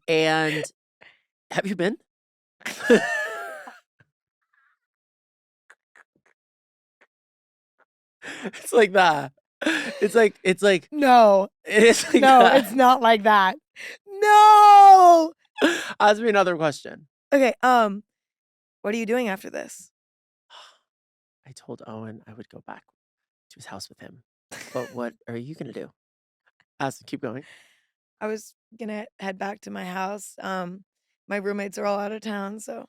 have you been? It's like that. It's like No. it is like No, that. it's not like that. No! Ask me another question. Okay, what are you doing after this? I told Owen I would go back to his house with him, but what are you gonna do? Keep going. I was gonna head back to my house. My roommates are all out of town, so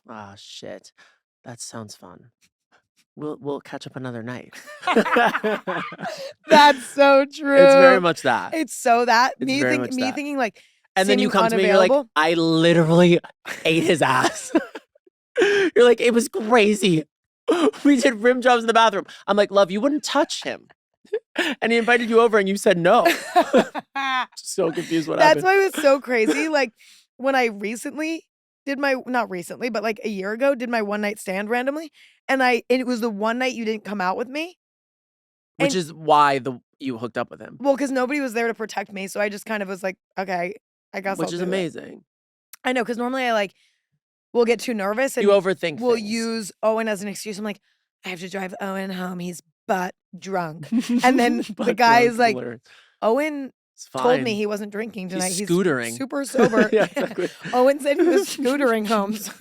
Ah, shit. That sounds fun. We'll catch up another night. that's so It's very true. much that. It's so that It's very much me that. thinking, like, And then you seeming come to me, you're like, unavailable. "I literally ate his ass." You're like, "It was crazy. We did rim jobs in the bathroom." I'm like, "Love, you wouldn't touch him." And he invited you over and you said no. So confused what That's happened. why it was so crazy, like, when I recently did my not recently, but, like, a year ago, did my one night stand randomly, and it was the one night you didn't come out with me, Which and is why you hooked up with him, well, because nobody was there to protect me, so I just kind of was like, "Okay, I guess I'll which is do it." amazing. I know, because normally I, like, will get too nervous You and overthink will things. use Owen as an excuse. I'm like, "I have to drive Owen home, he's butt drunk." And then the But guy drunk is is like, hilarious. "Owen It's told me fine. he wasn't drinking He's tonight, he's scootering. super sober." Yeah, exactly. Owen said he was scootering home, so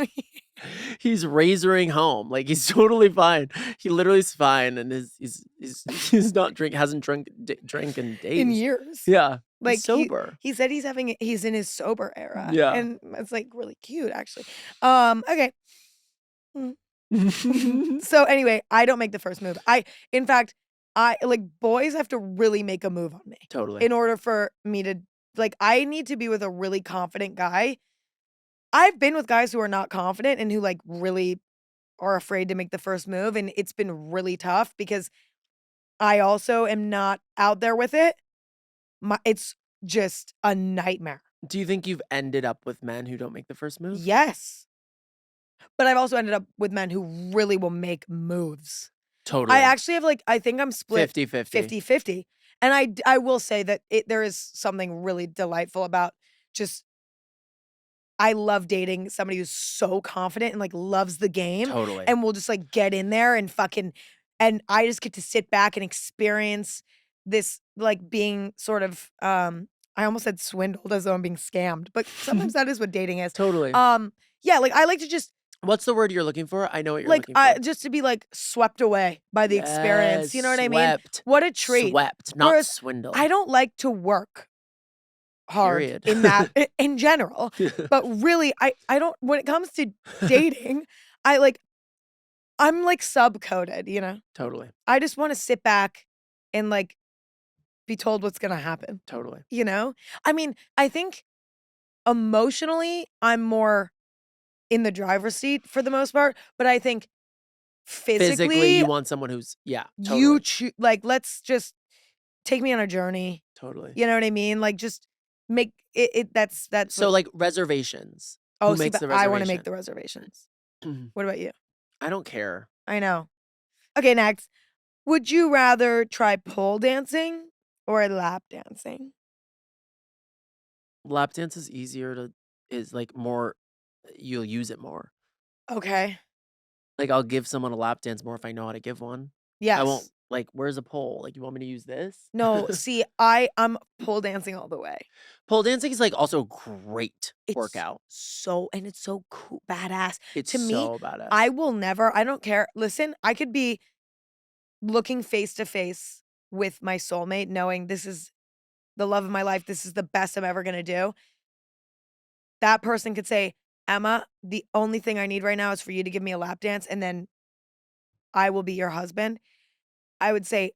He's razoring home, like, he's totally fine. He literally is fine, and he's not hasn't drank in in days. years. Yeah, he's Like, sober. he said he's in his sober era, Yeah. and it's, like, really cute, actually. Okay. Mm. So, anyway, I don't make the first move. In fact, like, boys have to really make a move on me Totally. in order for me to like, I need to be with a really confident guy. I've been with guys who are not confident and who, like, really are afraid to make the first move, and it's been really tough because I also am not out there with it. It's just a nightmare. Do you think you've ended up with men who don't make the first move? Yes, but I've also ended up with men who really will make moves. I Totally. actually have, like, I think I'm split 50-50. 50-50, and I will say that there is something really delightful about just I love dating somebody who's so confident and, like, loves the game Totally. and will just, like, get in there and fucking and I just get to sit back and experience this, like, being sort of, I almost said swindled as though I'm being scammed, but sometimes that is what dating is. Totally. Yeah, like, I like to just What's the word you're looking for? I know what you're like, looking for. just to be, like, swept away by the experience, Yes, you know what I mean? swept. What a treat. Swept, not Whereas I swindled. don't like to work hard Period. in that in general, but really, I don't when it comes to dating, I like I'm, like, sub-coded, you know? Totally. I just wanna sit back and, like, be told what's gonna happen, Totally. you know? I mean, I think emotionally, I'm more in the driver's seat for the most part, but I think Physically, physically, you want someone who's yeah, you totally. choo like, let's just take me on a journey. Totally. You know what I mean? Like, just make it that's So, what like, reservations. Oh, Who see, makes but the I wanna make reservation? the reservations. What about you? I don't care. I know. Okay, next. Would you rather try pole dancing or lap dancing? Lap dance is like, more you'll use it more. Okay. Like, I'll give someone a lap dance more if I know how to give one. I won't Yes. like, "Where's a pole?" Like, "You want me to use this?" No, see, I'm pole dancing all the way. Pole dancing is, like, also a great It's workout. it's so cool, badass. It's To me, so badass. I will never I don't care. Listen, I could be looking face to face with my soulmate, knowing this is the love of my life, this is the best I'm ever gonna do. That person could say, "Emma, the only thing I need right now is for you to give me a lap dance, and then I will be your husband." I would say,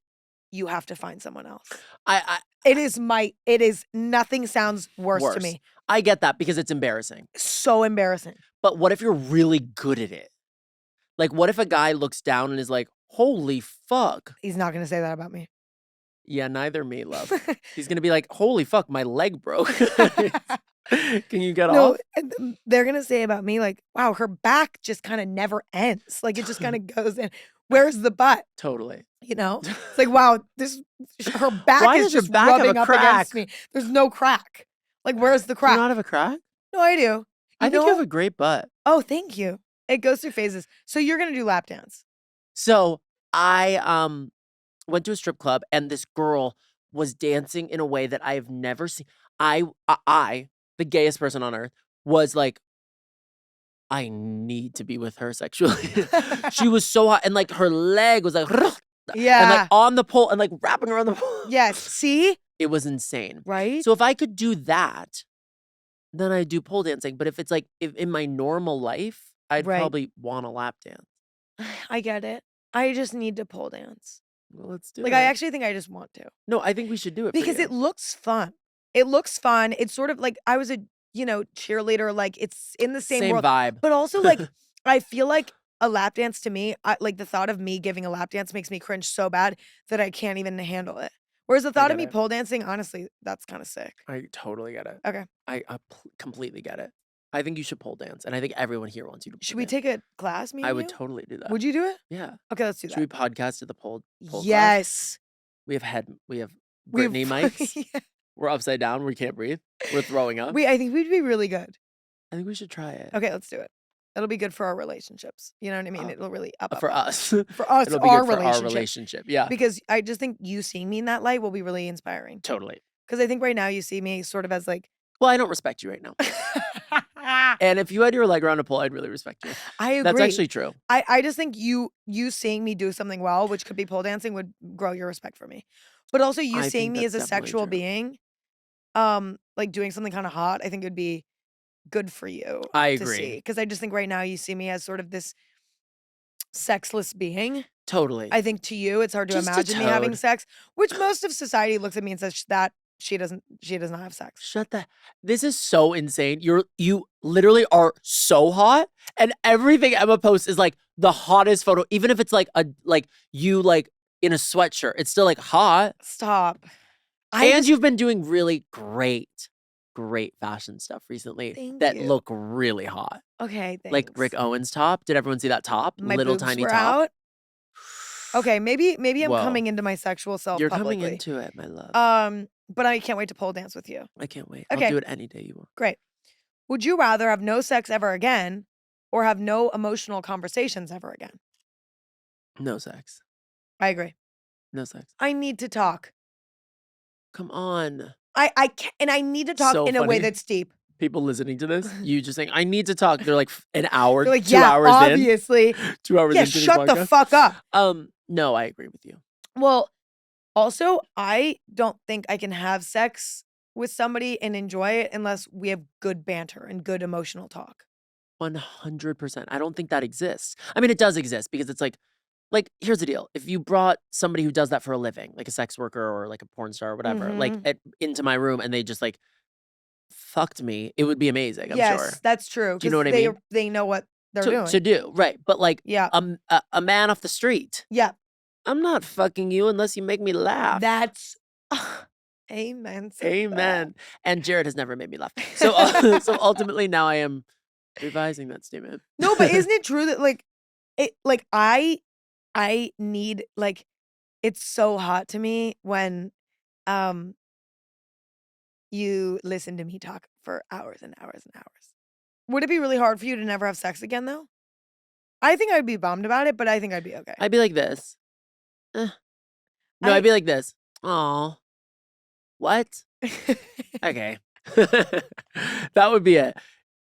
"You have to find someone else." I It is nothing sounds worse to worse. me. I get that because it's embarrassing. So embarrassing. But what if you're really good at it? Like, what if a guy looks down and is like, "Holy fuck." He's not gonna say that about me. Yeah, neither me, love. He's gonna be like, "Holy fuck, my leg broke." Can you get No, off? and they're gonna say about me, like, "Wow, her back just kinda never ends." Like, it just kinda goes in. Where's the butt? Totally. You know? It's like, wow, this her back Why is does your just back have a rubbing up against crack? me. There's no crack. Like, where's the Do you crack? not have a crack? No, I do. You I think you have know a great butt. Oh, thank you. It goes through phases. So you're gonna do lap dance. So, I, went to a strip club and this girl was dancing in a way that I have never seen. I, the gayest person on earth, was like, "I need to be with her sexually." She was so hot and, like, her leg was like and, like, Yeah. on the pole and, like, wrapping around the pole. Yes. See? It was insane. Right? So if I could do that, then I'd do pole dancing, but if it's, like, if in my normal life, I'd Right. probably want a lap dance. I get it. I just need to pole dance. Well, let's do Like, I it. actually think I just want to. No, I think we should do it for Because it you. looks fun. It looks fun. It's sort of like I was a, cheerleader, like, it's in the same Same world. vibe. But also, like, I feel like a lap dance to me, like, the thought of me giving a lap dance makes me cringe so bad that I can't even handle it. Whereas the I thought of get me it. pole dancing, honestly, that's kinda sick. I totally get it. Okay. I completely get it. I think you should pole dance, and I think everyone here wants you to Should pole we dance. take a class, me I and would you? totally do that. Would you do it? Yeah. Okay, let's do Should that. we podcast at the pole class? Yes. We have We've Britney mics. Yeah. We're upside down, we can't breathe. We're throwing up. I think we'd be really good. I think we should try it. Okay, let's do it. It'll be good for our relationships. You know what I mean? Uh, It'll really up For up. us. For us, It'll be our good for our relationship. relationship. Yeah, Because I just think you seeing me in that light will be really inspiring. totally. Because I think right now you see me sort of as like Well, I don't respect you right now. And if you had your leg around a pole, I'd really respect you. I agree. That's actually true. I just think you seeing me do something well, which could be pole dancing, would grow your respect for me. But also you I seeing think me as that's a definitely sexual true. being, like doing something kind of hot, I think it would be good for you I to agree. see. Because I just think right now you see me as sort of this sexless being. Totally. I think to you it's hard to Just a imagine me having toad. sex, which most of society looks at me and says that she does not have sex. Shut the This is so insane. You literally are so hot, and everything Emma posts is, like, the hottest photo, even if it's, like, you, like, in a sweatshirt, it's still, like, hot. Stop. And you've been doing really great fashion stuff recently Thank that you. look really hot. Okay, thanks. Like Rick Owens' top. Did everyone see that top? My Little boobs tiny were top. out. Okay, maybe I'm Whoa. coming into my sexual self You're publicly. coming into it, my love. But I can't wait to pole dance with you. I can't wait. Okay. I'll do it any day you want. Great. Would you rather have no sex ever again or have no emotional conversations ever again? No sex. I agree. No sex. I need to talk. Come on. I can't, and I need to talk So in a way funny. that's deep. People listening to this, you just saying, I need to talk. They're like an hour, They're like, 2 yeah, hours obviously. 2 hours Yeah, into this shut the podcast. fuck up. No, I agree with you. Well, also, I don't think I can have sex with somebody and enjoy it unless we have good banter and good emotional talk. 100%. I don't think that exists. I mean, it does exist because it's like, here's the deal. If you brought somebody who does that for a living, like a sex worker or like a porn star or whatever, like into my room and they just like fucked me, it would be amazing, I'm Yes, sure. that's true. Do you know what I 'cause mean? They know what they're doing. To do, right. But like Yeah. a man off the street, Yeah. I'm not fucking you unless you make me laugh. That's Amen, sister. Amen. And Jared has never made me laugh. So, so ultimately now I am revising that statement. No, but isn't it true that, like, I need, like, it's so hot to me when, um, you listen to me talk for hours and hours and hours. Would it be really hard for you to never have sex again, though? I think I'd be bummed about it, but I think I'd be okay. I'd be like this. "Eh." No, I'd I be like this. Aw. What? Okay. That would be it.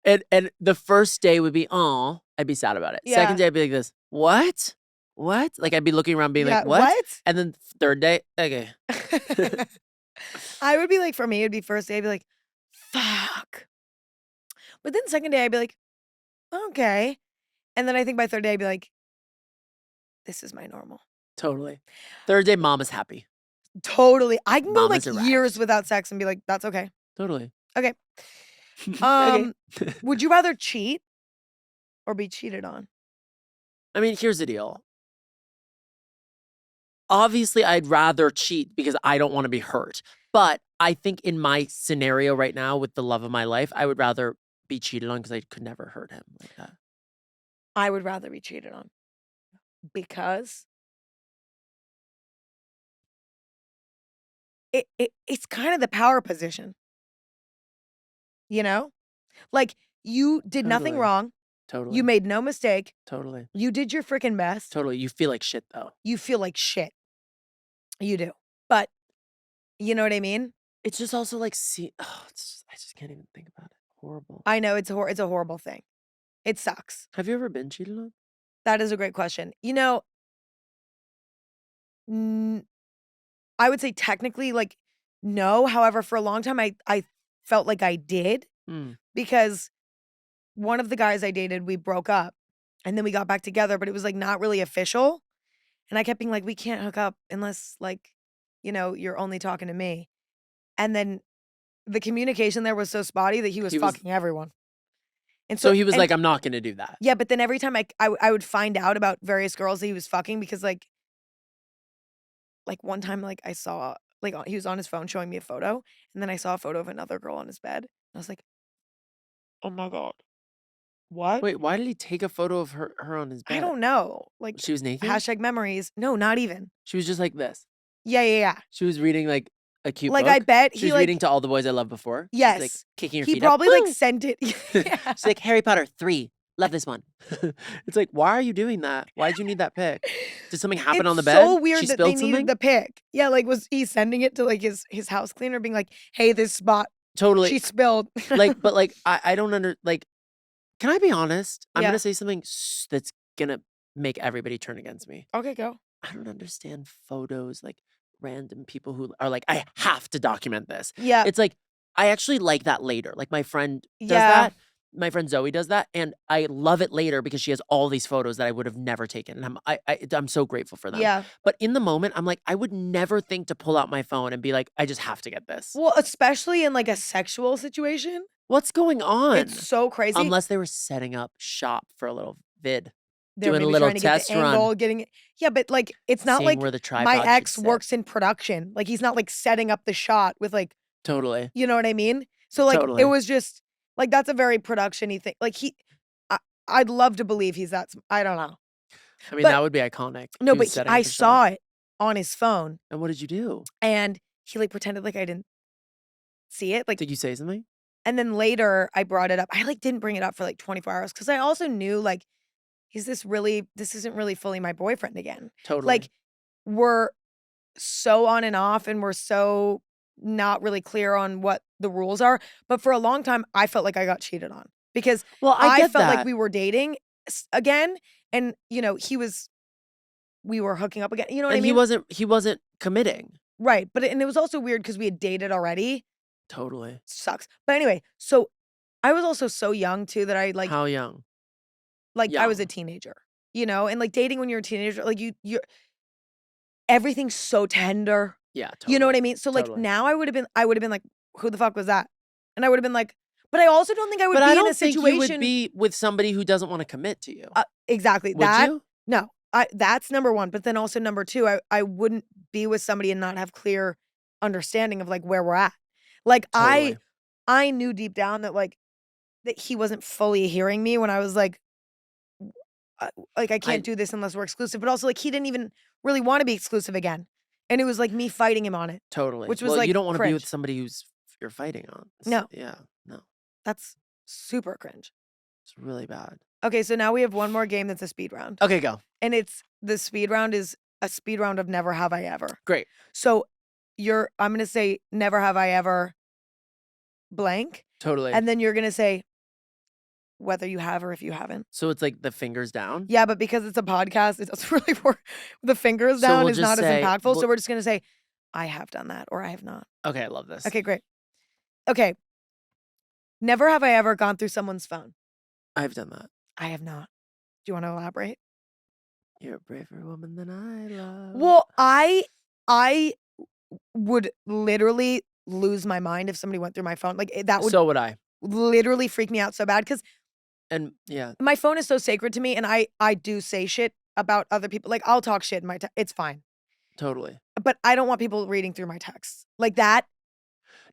And the first day would be, "Aw." I'd be sad about it. Second Yeah. day, I'd be like this. "What? What?" Like, I'd be looking around being like, Yeah, "What?" what? And then third day, "Okay." I would be like, for me, it'd be first day, I'd be like, "Fuck." But then second day, I'd be like, "Okay." And then I think by third day, I'd be like, "This is my normal." Totally. Third day, mom is happy. Totally. I can go, Mom like, is years erect. without sex and be like, "That's okay." Totally. Okay. Okay. Would you rather cheat or be cheated on? I mean, here's the deal. Obviously, I'd rather cheat because I don't wanna be hurt. But I think in my scenario right now with the love of my life, I would rather be cheated on because I could never hurt him like that. I would rather be cheated on because it's kind of the power position, you know? Like, you did nothing Totally. wrong. You Totally. made no mistake. Totally. You did your freaking best. Totally. You feel like shit, though. You feel like shit. You do. But you know what I mean? It's just also like, see I just can't even think about it. Horrible. I know it's a horrible thing. It sucks. Have you ever been cheated on? That is a great question. You know, n I would say technically, like, no. However, for a long time, I felt like I did Mm. because one of the guys I dated, we broke up and then we got back together, but it was, like, not really official. And I kept being like, "We can't hook up unless, like, you're only talking to me." And then the communication there was so spotty that he was He was fucking everyone. And so so he was and like, "I'm not gonna do that." yeah, but then every time I would find out about various girls that he was fucking because, like, one time, like, I saw like, he was on his phone showing me a photo, and then I saw a photo of another girl on his bed. I was like, "Oh my god. What?" Wait, why did he take a photo of her on his I bed? don't know. Like, She was naked? hashtag memories. No, not even. She was just like this. Yeah, yeah, yeah. She was reading, like, a cute Like, I book. bet She he, was reading like To All the Boys I Loved Before. She's, like, yes. kicking her He feet up. probably, like, Woo! sent it yeah. She's like, "Harry Potter 3. Love this one." It's like, why are you doing that? Why'd you need that pic? Did something happen It's on the so bed? She weird that they spilled needed something? the pic. Yeah, like, was he sending it to, like, his house cleaner being like, "Hey, this spot Totally. she spilled." But, like, I don't like, can I be honest? I'm Yeah. gonna say something that's gonna make everybody turn against me. Okay, go. I don't understand photos, like, random people who are like, "I have to document this." Yeah. It's like, I actually like that later. Like, my friend does Yeah. that. My friend Zoe does that, and I love it later because she has all these photos that I would have never taken, and I'm so grateful for them. Yeah. But in the moment, I'm like, I would never think to pull out my phone and be like, "I just have to get this." Well, especially in, like, a sexual situation. What's going on? It's so crazy. Unless they were setting up shop for a little vid, They're doing a maybe little trying to get the test run, angle, getting it yeah, but, like, it's not seeing like where the my tripod should ex sit. works in production. Like, he's not, like, setting up the shot with, like Totally. you know what I mean? So, like, it Totally. was just like, that's a very production-y thing. Like, I I'd love to believe he's that sm I don't know. I mean, But that would be iconic if no, he was but setting I up a shot. saw it on his phone, And what did you do? and he, like, pretended like I didn't see it, like Did you say something? and then later, I brought it up. I, like, didn't bring it up for, like, 24 hours because I also knew, like, this isn't really fully my boyfriend again. Totally. Like, we're so on and off, and we're so not really clear on what the rules are, but for a long time, I felt like I got cheated on because Well, I I get felt like that. we were dating again, and, we were hooking up again, you know what I And he mean? wasn't committing. Right, but and it was also weird because we had dated already. Totally. Sucks. But anyway, so I was also so young too that I, How young? I was a Young. teenager, and, like, dating when you're a teenager, like, you're everything's so tender. Yeah, You know what totally. I mean? So, like, Totally. now I would've been like, "Who the fuck was that?" And I would've been like but I also don't think I would But I be in a don't think you would situation be with somebody who doesn't wanna commit to you. exactly, Would that you? no, that's number 1, but then also number 2, I wouldn't be with somebody and not have clear understanding of like where we're at. Like Totally. I knew deep down that like that he wasn't fully hearing me when I was like I can't I do this unless we're exclusive, but also like he didn't even really want to be exclusive again. And it was like me fighting him on it, totally. which was Well, you like don't wanna be with cringe. somebody who's you're fighting on. No, Yeah, no, that's super cringe. it's really bad. Okay, so now we have one more game that's a speed round. Okay, go. And it's the speed round is a speed round of never have I ever. Great. So I'm gonna say never have I ever blank, Totally. and then you're gonna say whether you have or if you haven't. So it's like the fingers down? Yeah, but because it's a podcast, it doesn't really work. The fingers So down we'll is just not as say impactful. So we're just gonna say, I have done that or I have not. okay, I love this. Okay, great. Okay. Never have I ever gone through someone's phone. I've done that. I have not. Do you want to elaborate? You're a braver woman than I love. Well, I would literally lose my mind if somebody went through my phone. Like that would So would I. literally freak me out so bad because And yeah, my phone is so sacred to me, and I do say shit about other people. Like I'll talk shit in my it's fine, totally. but I don't want people reading through my texts like that.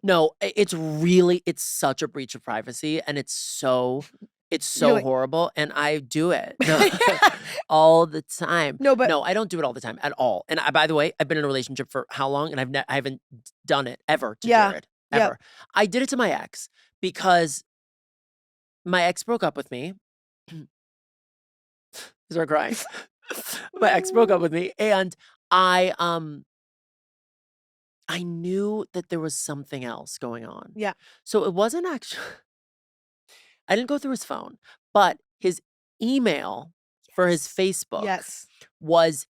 No, it's such a breach of privacy, and it's so You're like, horrible, and I do it all the time. no, but No, I don't do it all the time at all. And by the way, I've been in a relationship for how long, and I haven't done it ever to yeah, Jared yep. ever. I did it to my ex because my ex broke up with me. Start crying. My ex broke up with me, and I knew that there was something else going on. Yeah. So it wasn't actually I didn't go through his phone, but his email for his Facebook Yes. was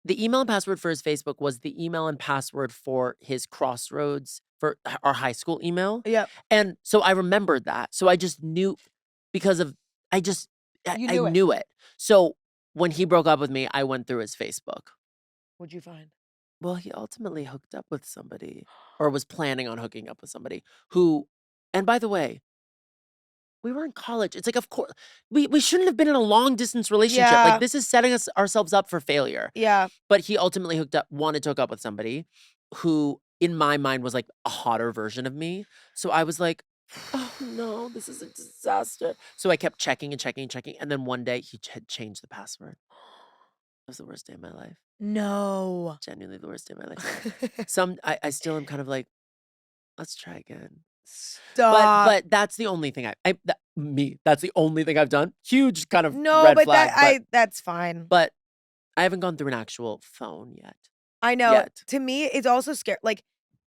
the email and password for his Facebook was the email and password for his Crossroads for our high school email. Yep. And so I remembered that. So I just knew because of I just You I knew it. knew it. So when he broke up with me, I went through his Facebook. What'd you find? Well, he ultimately hooked up with somebody or was planning on hooking up with somebody who and by the way, we were in college. It's like, of course, we shouldn't have been in a long distance relationship. Like Yeah. this is setting ourselves up for failure. Yeah. But he ultimately wanted to hook up with somebody who, in my mind, was like a hotter version of me. So I was like, oh no, this is a disaster. So I kept checking and checking and checking, and then one day he had changed the password. It was the worst day of my life. No. Genuinely the worst day of my life. I still am kind of like, let's try again. Stop. But that's the only thing that's the only thing I've done. Huge kind of No, red but flag, that's fine. but I haven't gone through an actual phone yet. I know. Yet. To me, it's also scary. Like,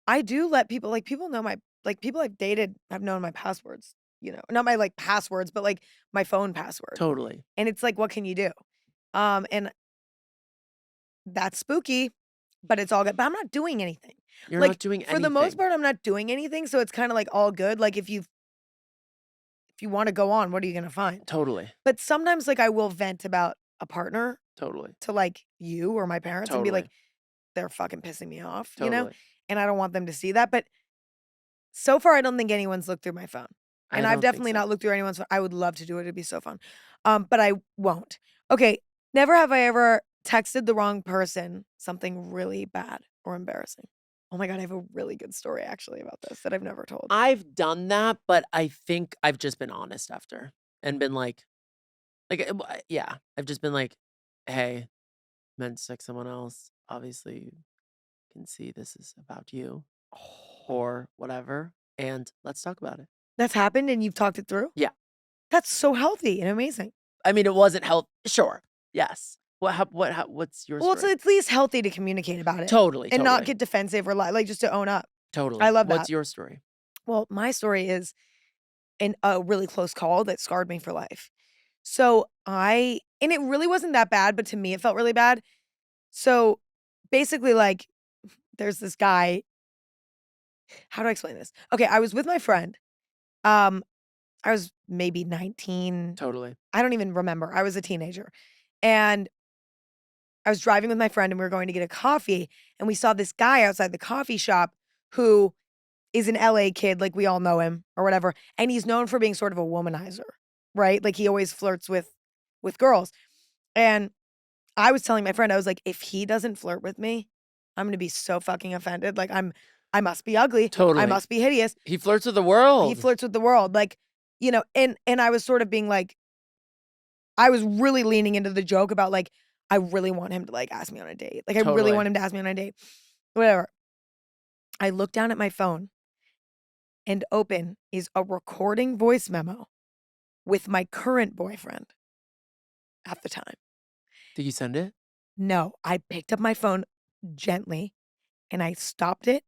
I do let people like people know my like people I've dated have known my passwords. You know, not my like passwords, but like my phone password. Totally. And it's like, what can you do? And that's spooky, but it's all good. But I'm not doing anything. You're Like not doing for the most anything. part, I'm not doing anything. So it's kind of like all good. Like if you want to go on, what are you gonna find? Totally. But sometimes like I will vent about a partner Totally. to like you or my parents and be Totally. like, they're fucking pissing me off, you know? Totally. And I don't want them to see that. But so far, I don't think anyone's looked through my phone. I And I've don't think definitely so. not looked through anyone's phone. I would love to do it. It'd be so fun. But I won't. Okay. Never have I ever texted the wrong person something really bad or embarrassing. Oh my God, I have a really good story actually about this that I've never told. I've done that, but I think I've just been honest after and been like, yeah, I've just been like, hey, meant to text someone else. Obviously, you can see this is about you or whatever. And let's talk about it. That's happened and you've talked it through? Yeah. That's so healthy and amazing. I mean, it wasn't health. Sure. Yes. What's your Well, it's story? at least healthy to communicate about it. Totally. And not Totally. get defensive or like just to own up. Totally. I love that. What's your story? Well, my story is a really close call that scarred me for life. So and it really wasn't that bad, but to me it felt really bad. So basically, like, there's this guy. How do I explain this? Okay, I was with my friend. Um, I was maybe 19. Totally. I don't even remember. I was a teenager. And I was driving with my friend and we were going to get a coffee. And we saw this guy outside the coffee shop who is an LA kid, like we all know him or whatever. And he's known for being sort of a womanizer, right? Like he always flirts with girls. And I was telling my friend, I was like, if he doesn't flirt with me, I'm gonna be so fucking offended. Like, I must be ugly. I Totally. must be hideous. He flirts with the He world. flirts with the world. Like, you know, and I was sort of being like, I was really leaning into the joke about like, I really want him to like ask me on a date. Like, I really Totally. want him to ask me on a date. Whatever. I look down at my phone and open is a recording voice memo with my current boyfriend at the time. Did you send it? No, I picked up my phone gently and I stopped it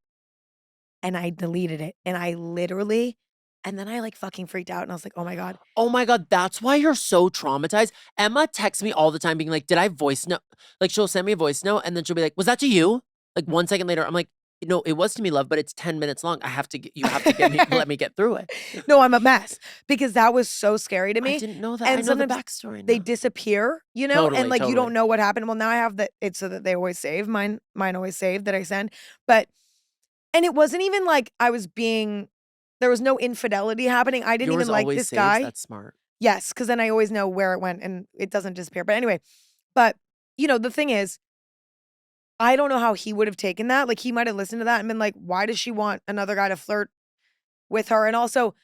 and I deleted it. And I literally, and then I like fucking freaked out and I was like, oh my God. Oh my God, that's why you're so traumatized. Emma texts me all the time being like, did I voice note? Like, she'll send me a voice note and then she'll be like, was that to you? Like 1 second later, I'm like, no, it was to me, love, but it's 10 minutes long. You have to get me, let me get through it. No, I'm a mess because that was so scary to me. I didn't know that. And I know the sometimes backstory they now. disappear, you know, Totally, and like you totally. don't know what happened. Well, now I have it's so that they always save mine always saved that I send. But and it wasn't even like I was being there was no infidelity happening. I didn't Yours even like always this saves? guy. That's smart. Yes, because then I always know where it went and it doesn't disappear. But anyway, but you know, the thing is, I don't know how he would have taken that. Like he might have listened to that and been like, why does she want another guy to flirt with her? And also,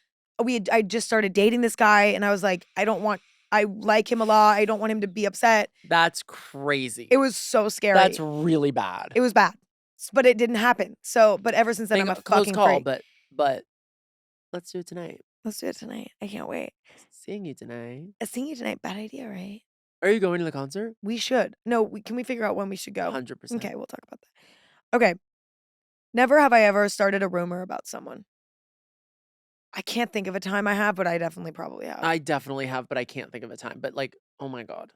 I just started dating this guy and I was like, I like him a lot. I don't want him to be upset. That's crazy. It was so scary. That's really bad. It was bad. But it didn't happen. So, but ever since then, I'm a Close fucking call, freak. but let's do it tonight. Let's do it tonight. I can't wait. Seeing you tonight. Seeing you tonight, bad idea, right? Are you going to the concert? We should. No, can we figure out when we should go? 100%. Okay, we'll talk about that. Okay. Never have I ever started a rumor about someone. I can't think of a time I have, but I definitely probably have. I definitely have, but I can't think of a time. But like, oh my God.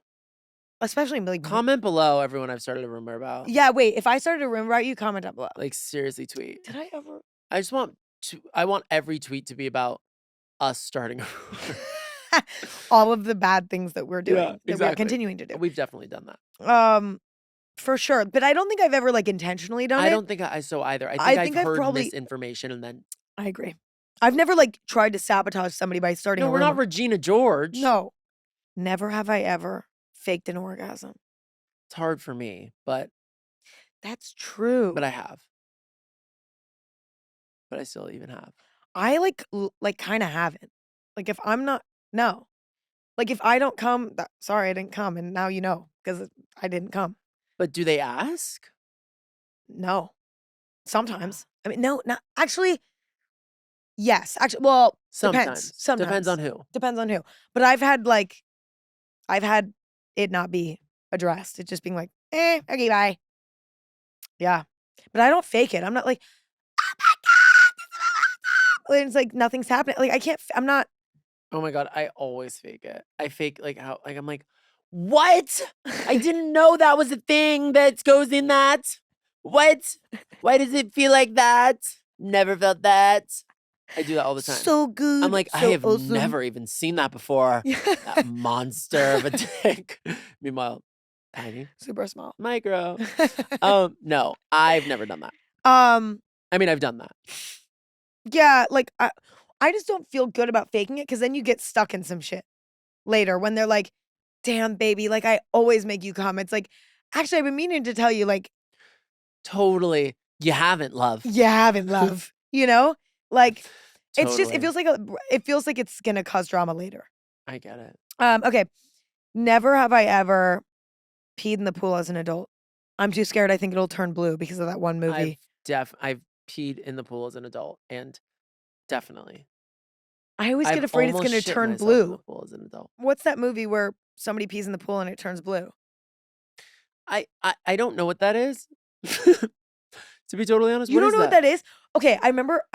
Especially like Comment below everyone I've started a rumor about. Yeah, wait. If I started a rumor about you, comment down below. Like seriously, tweet. Did I ever? I want every tweet to be about us starting a rumor. All of the bad things that we're doing, Yeah, that we're exactly. continuing to do. We've definitely done that. For sure. But I don't think I've ever like intentionally done it. I don't think so either. I I've think I've heard probably- misinformation and then I agree. I've never like tried to sabotage somebody by starting a no, we're rumor. not Regina George. No. Never have I ever faked an orgasm. It's hard for me, but That's true. I have. But I still even have. I like kind of haven't. Like if I'm not no. Like if I don't come, sorry, I didn't come and now you know because I didn't come. But do they ask? No. Sometimes. I mean, no, not actually. Yes, actually. Well, Sometimes. Sometimes Depends on who. Depends on who. But I've had it not be addressed. It just being like, okay, bye. Yeah, but I don't fake it. I'm not like, oh my God, it's like nothing's happening. Like I can't. I'm not. Oh my God, I always fake it. I fake like how like I'm like, what? I didn't know that was a thing that goes in that. What? Why does it feel like that? Never felt that. I do that all the time. So good. I'm like, I so have awesome. never even seen that before. That monster of a dick. Meanwhile, tiny. Super small. Micro. No, I've never done that. I mean, I've done that. Yeah, like I just don't feel good about faking it because then you get stuck in some shit later when they're like, damn, baby, like I always make you comments. Like, actually, I've been meaning to tell you, like, totally. You haven't, love. you haven't, love. You know? Like, it's just, Totally. it feels like it's gonna cause drama later. I get it. Okay. Never have I ever peed in the pool as an adult. I'm too scared. I think it'll turn blue because of that one movie. I've peed in the pool as an adult and definitely. I always get I've afraid it's almost gonna shit turn myself in blue. the pool as an adult. What's that movie where somebody pees in the pool and it turns blue? I don't know what that is. To be totally honest, You don't know what that is? Okay, I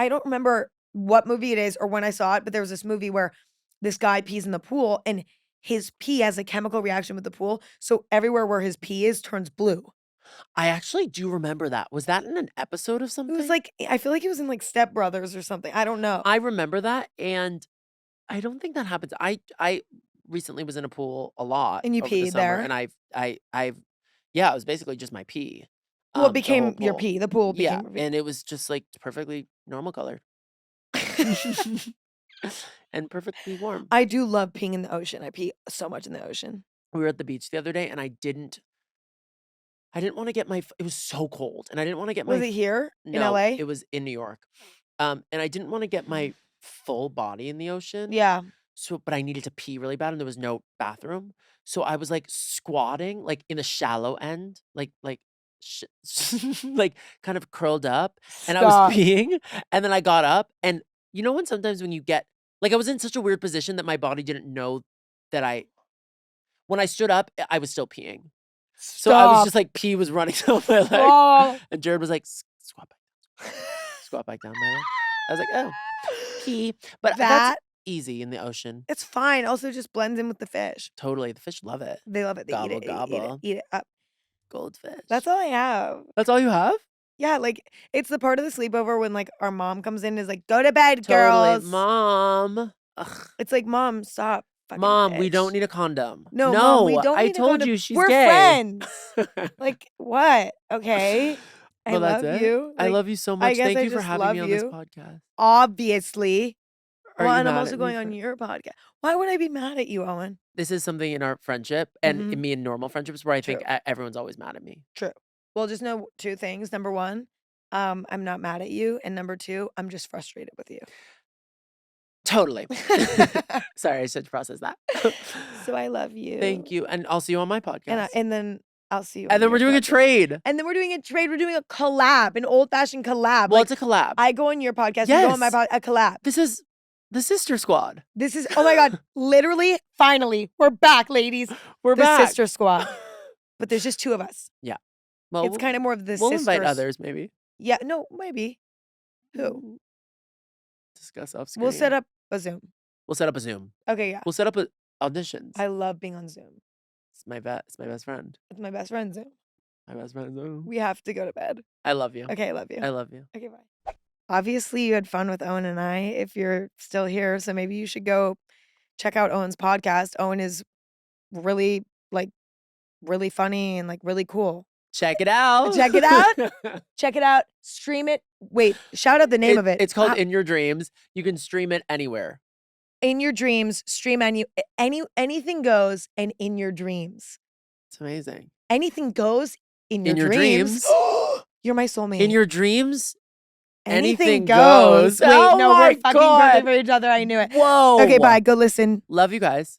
don't remember what movie it is or when I saw it, but there was this movie where this guy pees in the pool and his pee has a chemical reaction with the pool, so everywhere where his pee is turns blue. I actually do remember that. Was that in an episode of It something? was like I feel like it was in like Step Brothers or something. I don't know. I remember that, and I don't think that happens. I recently was in a pool a lot And you over the peed summer, there? and I've yeah, it was basically just my pee. Well, it The whole became your pool. pee. The pool Yeah, became your pee. and it was just like perfectly normal color. And perfectly warm. I do love peeing in the ocean. I pee so much in the ocean. We were at the beach the other day, and I didn't I didn't wanna get my it was so cold, and I didn't wanna get Was my it here in no, LA? it was in New York. And I didn't wanna get my full body in the ocean, Yeah. so but I needed to pee really bad, and there was no bathroom, so I was, like, squatting, like, in the shallow end, sh like, kind of curled up, and I was Stop. peeing, and then I got up, and you know when sometimes when you get like, I was in such a weird position that my body didn't know that when I stood up, I was still peeing. So I was Stop. just like pee was running down my leg, Stop. and Jared was like, Squat back, squat back down my leg." I was like, "Oh, pee." But that's That easy in the ocean. it's fine. Also just blends in with the fish. Totally, the fish love it. They love it. They eat Gobble, it, eat it, gobble. eat it up. That's Goldfish. all I have. That's all you have? Yeah, like, it's the part of the sleepover when, like, our mom comes in and is like, "Go to bed, Totally. girls." Mom. Ugh. It's like, "Mom, stop, fucking Mom, we don't bitch." need a condom. No, mom, we No, don't I need a told condom. you she's We're gay. friends. Like, what? Okay. I Well, that's love it. you. I Like, love you so I much. guess Thank I you for just having love me on this you. podcast. Obviously. Are Well, you and I'm mad also at me going on for your podcast. Why would I be mad at you, Owen? this is something in our friendship and in Mhm. me in normal friendships where I think True. everyone's always mad at me. True. Well, just know 2 things. Number 1, I'm not mad at you, and number 2, I'm just frustrated with you. Totally. Sorry, I should process that. So I love you. Thank you, and I'll see you on my And podcast. then I'll see you And on then we're your doing a podcast. trade. And then we're doing a trade. We're doing a collab, an old-fashioned collab. Well, Like, it's a collab. I go on your podcast, you go on my Yes. a collab. This is the Sister Squad. This is oh my god, literally, finally, we're back, ladies. We're The back. Sister Squad. But there's just 2 of us. Yeah. Well, It's kinda more of the we'll sisters. invite others maybe. Yeah, no, maybe. Who? Discuss off screen. We'll set up a Zoom. We'll set up a Zoom. Okay, yeah. We'll set up auditions. I love being on Zoom. It's my best friend. It's my best friend Zoom. My best friend Zoom. We have to go to bed. I love you. Okay, I love you. I love you. Okay, bye. Obviously, you had fun with Owen and I if you're still here, so maybe you should go check out Owen's podcast. Owen is really, like, really funny and, like, really cool. Check it out. Check it out. Check it out. Stream it. Wait, shout out the name of it. It's called In Your Dreams. You can stream it anywhere. In Your Dreams, stream anything goes and In Your Dreams. It's amazing. Anything goes in your In your dreams. dreams. You're my soulmate. In your dreams, anything anything goes. Wait, Oh no, my we're fucking God. perfect for each other. I knew it. Whoa. Okay, bye. Go listen. Love you guys.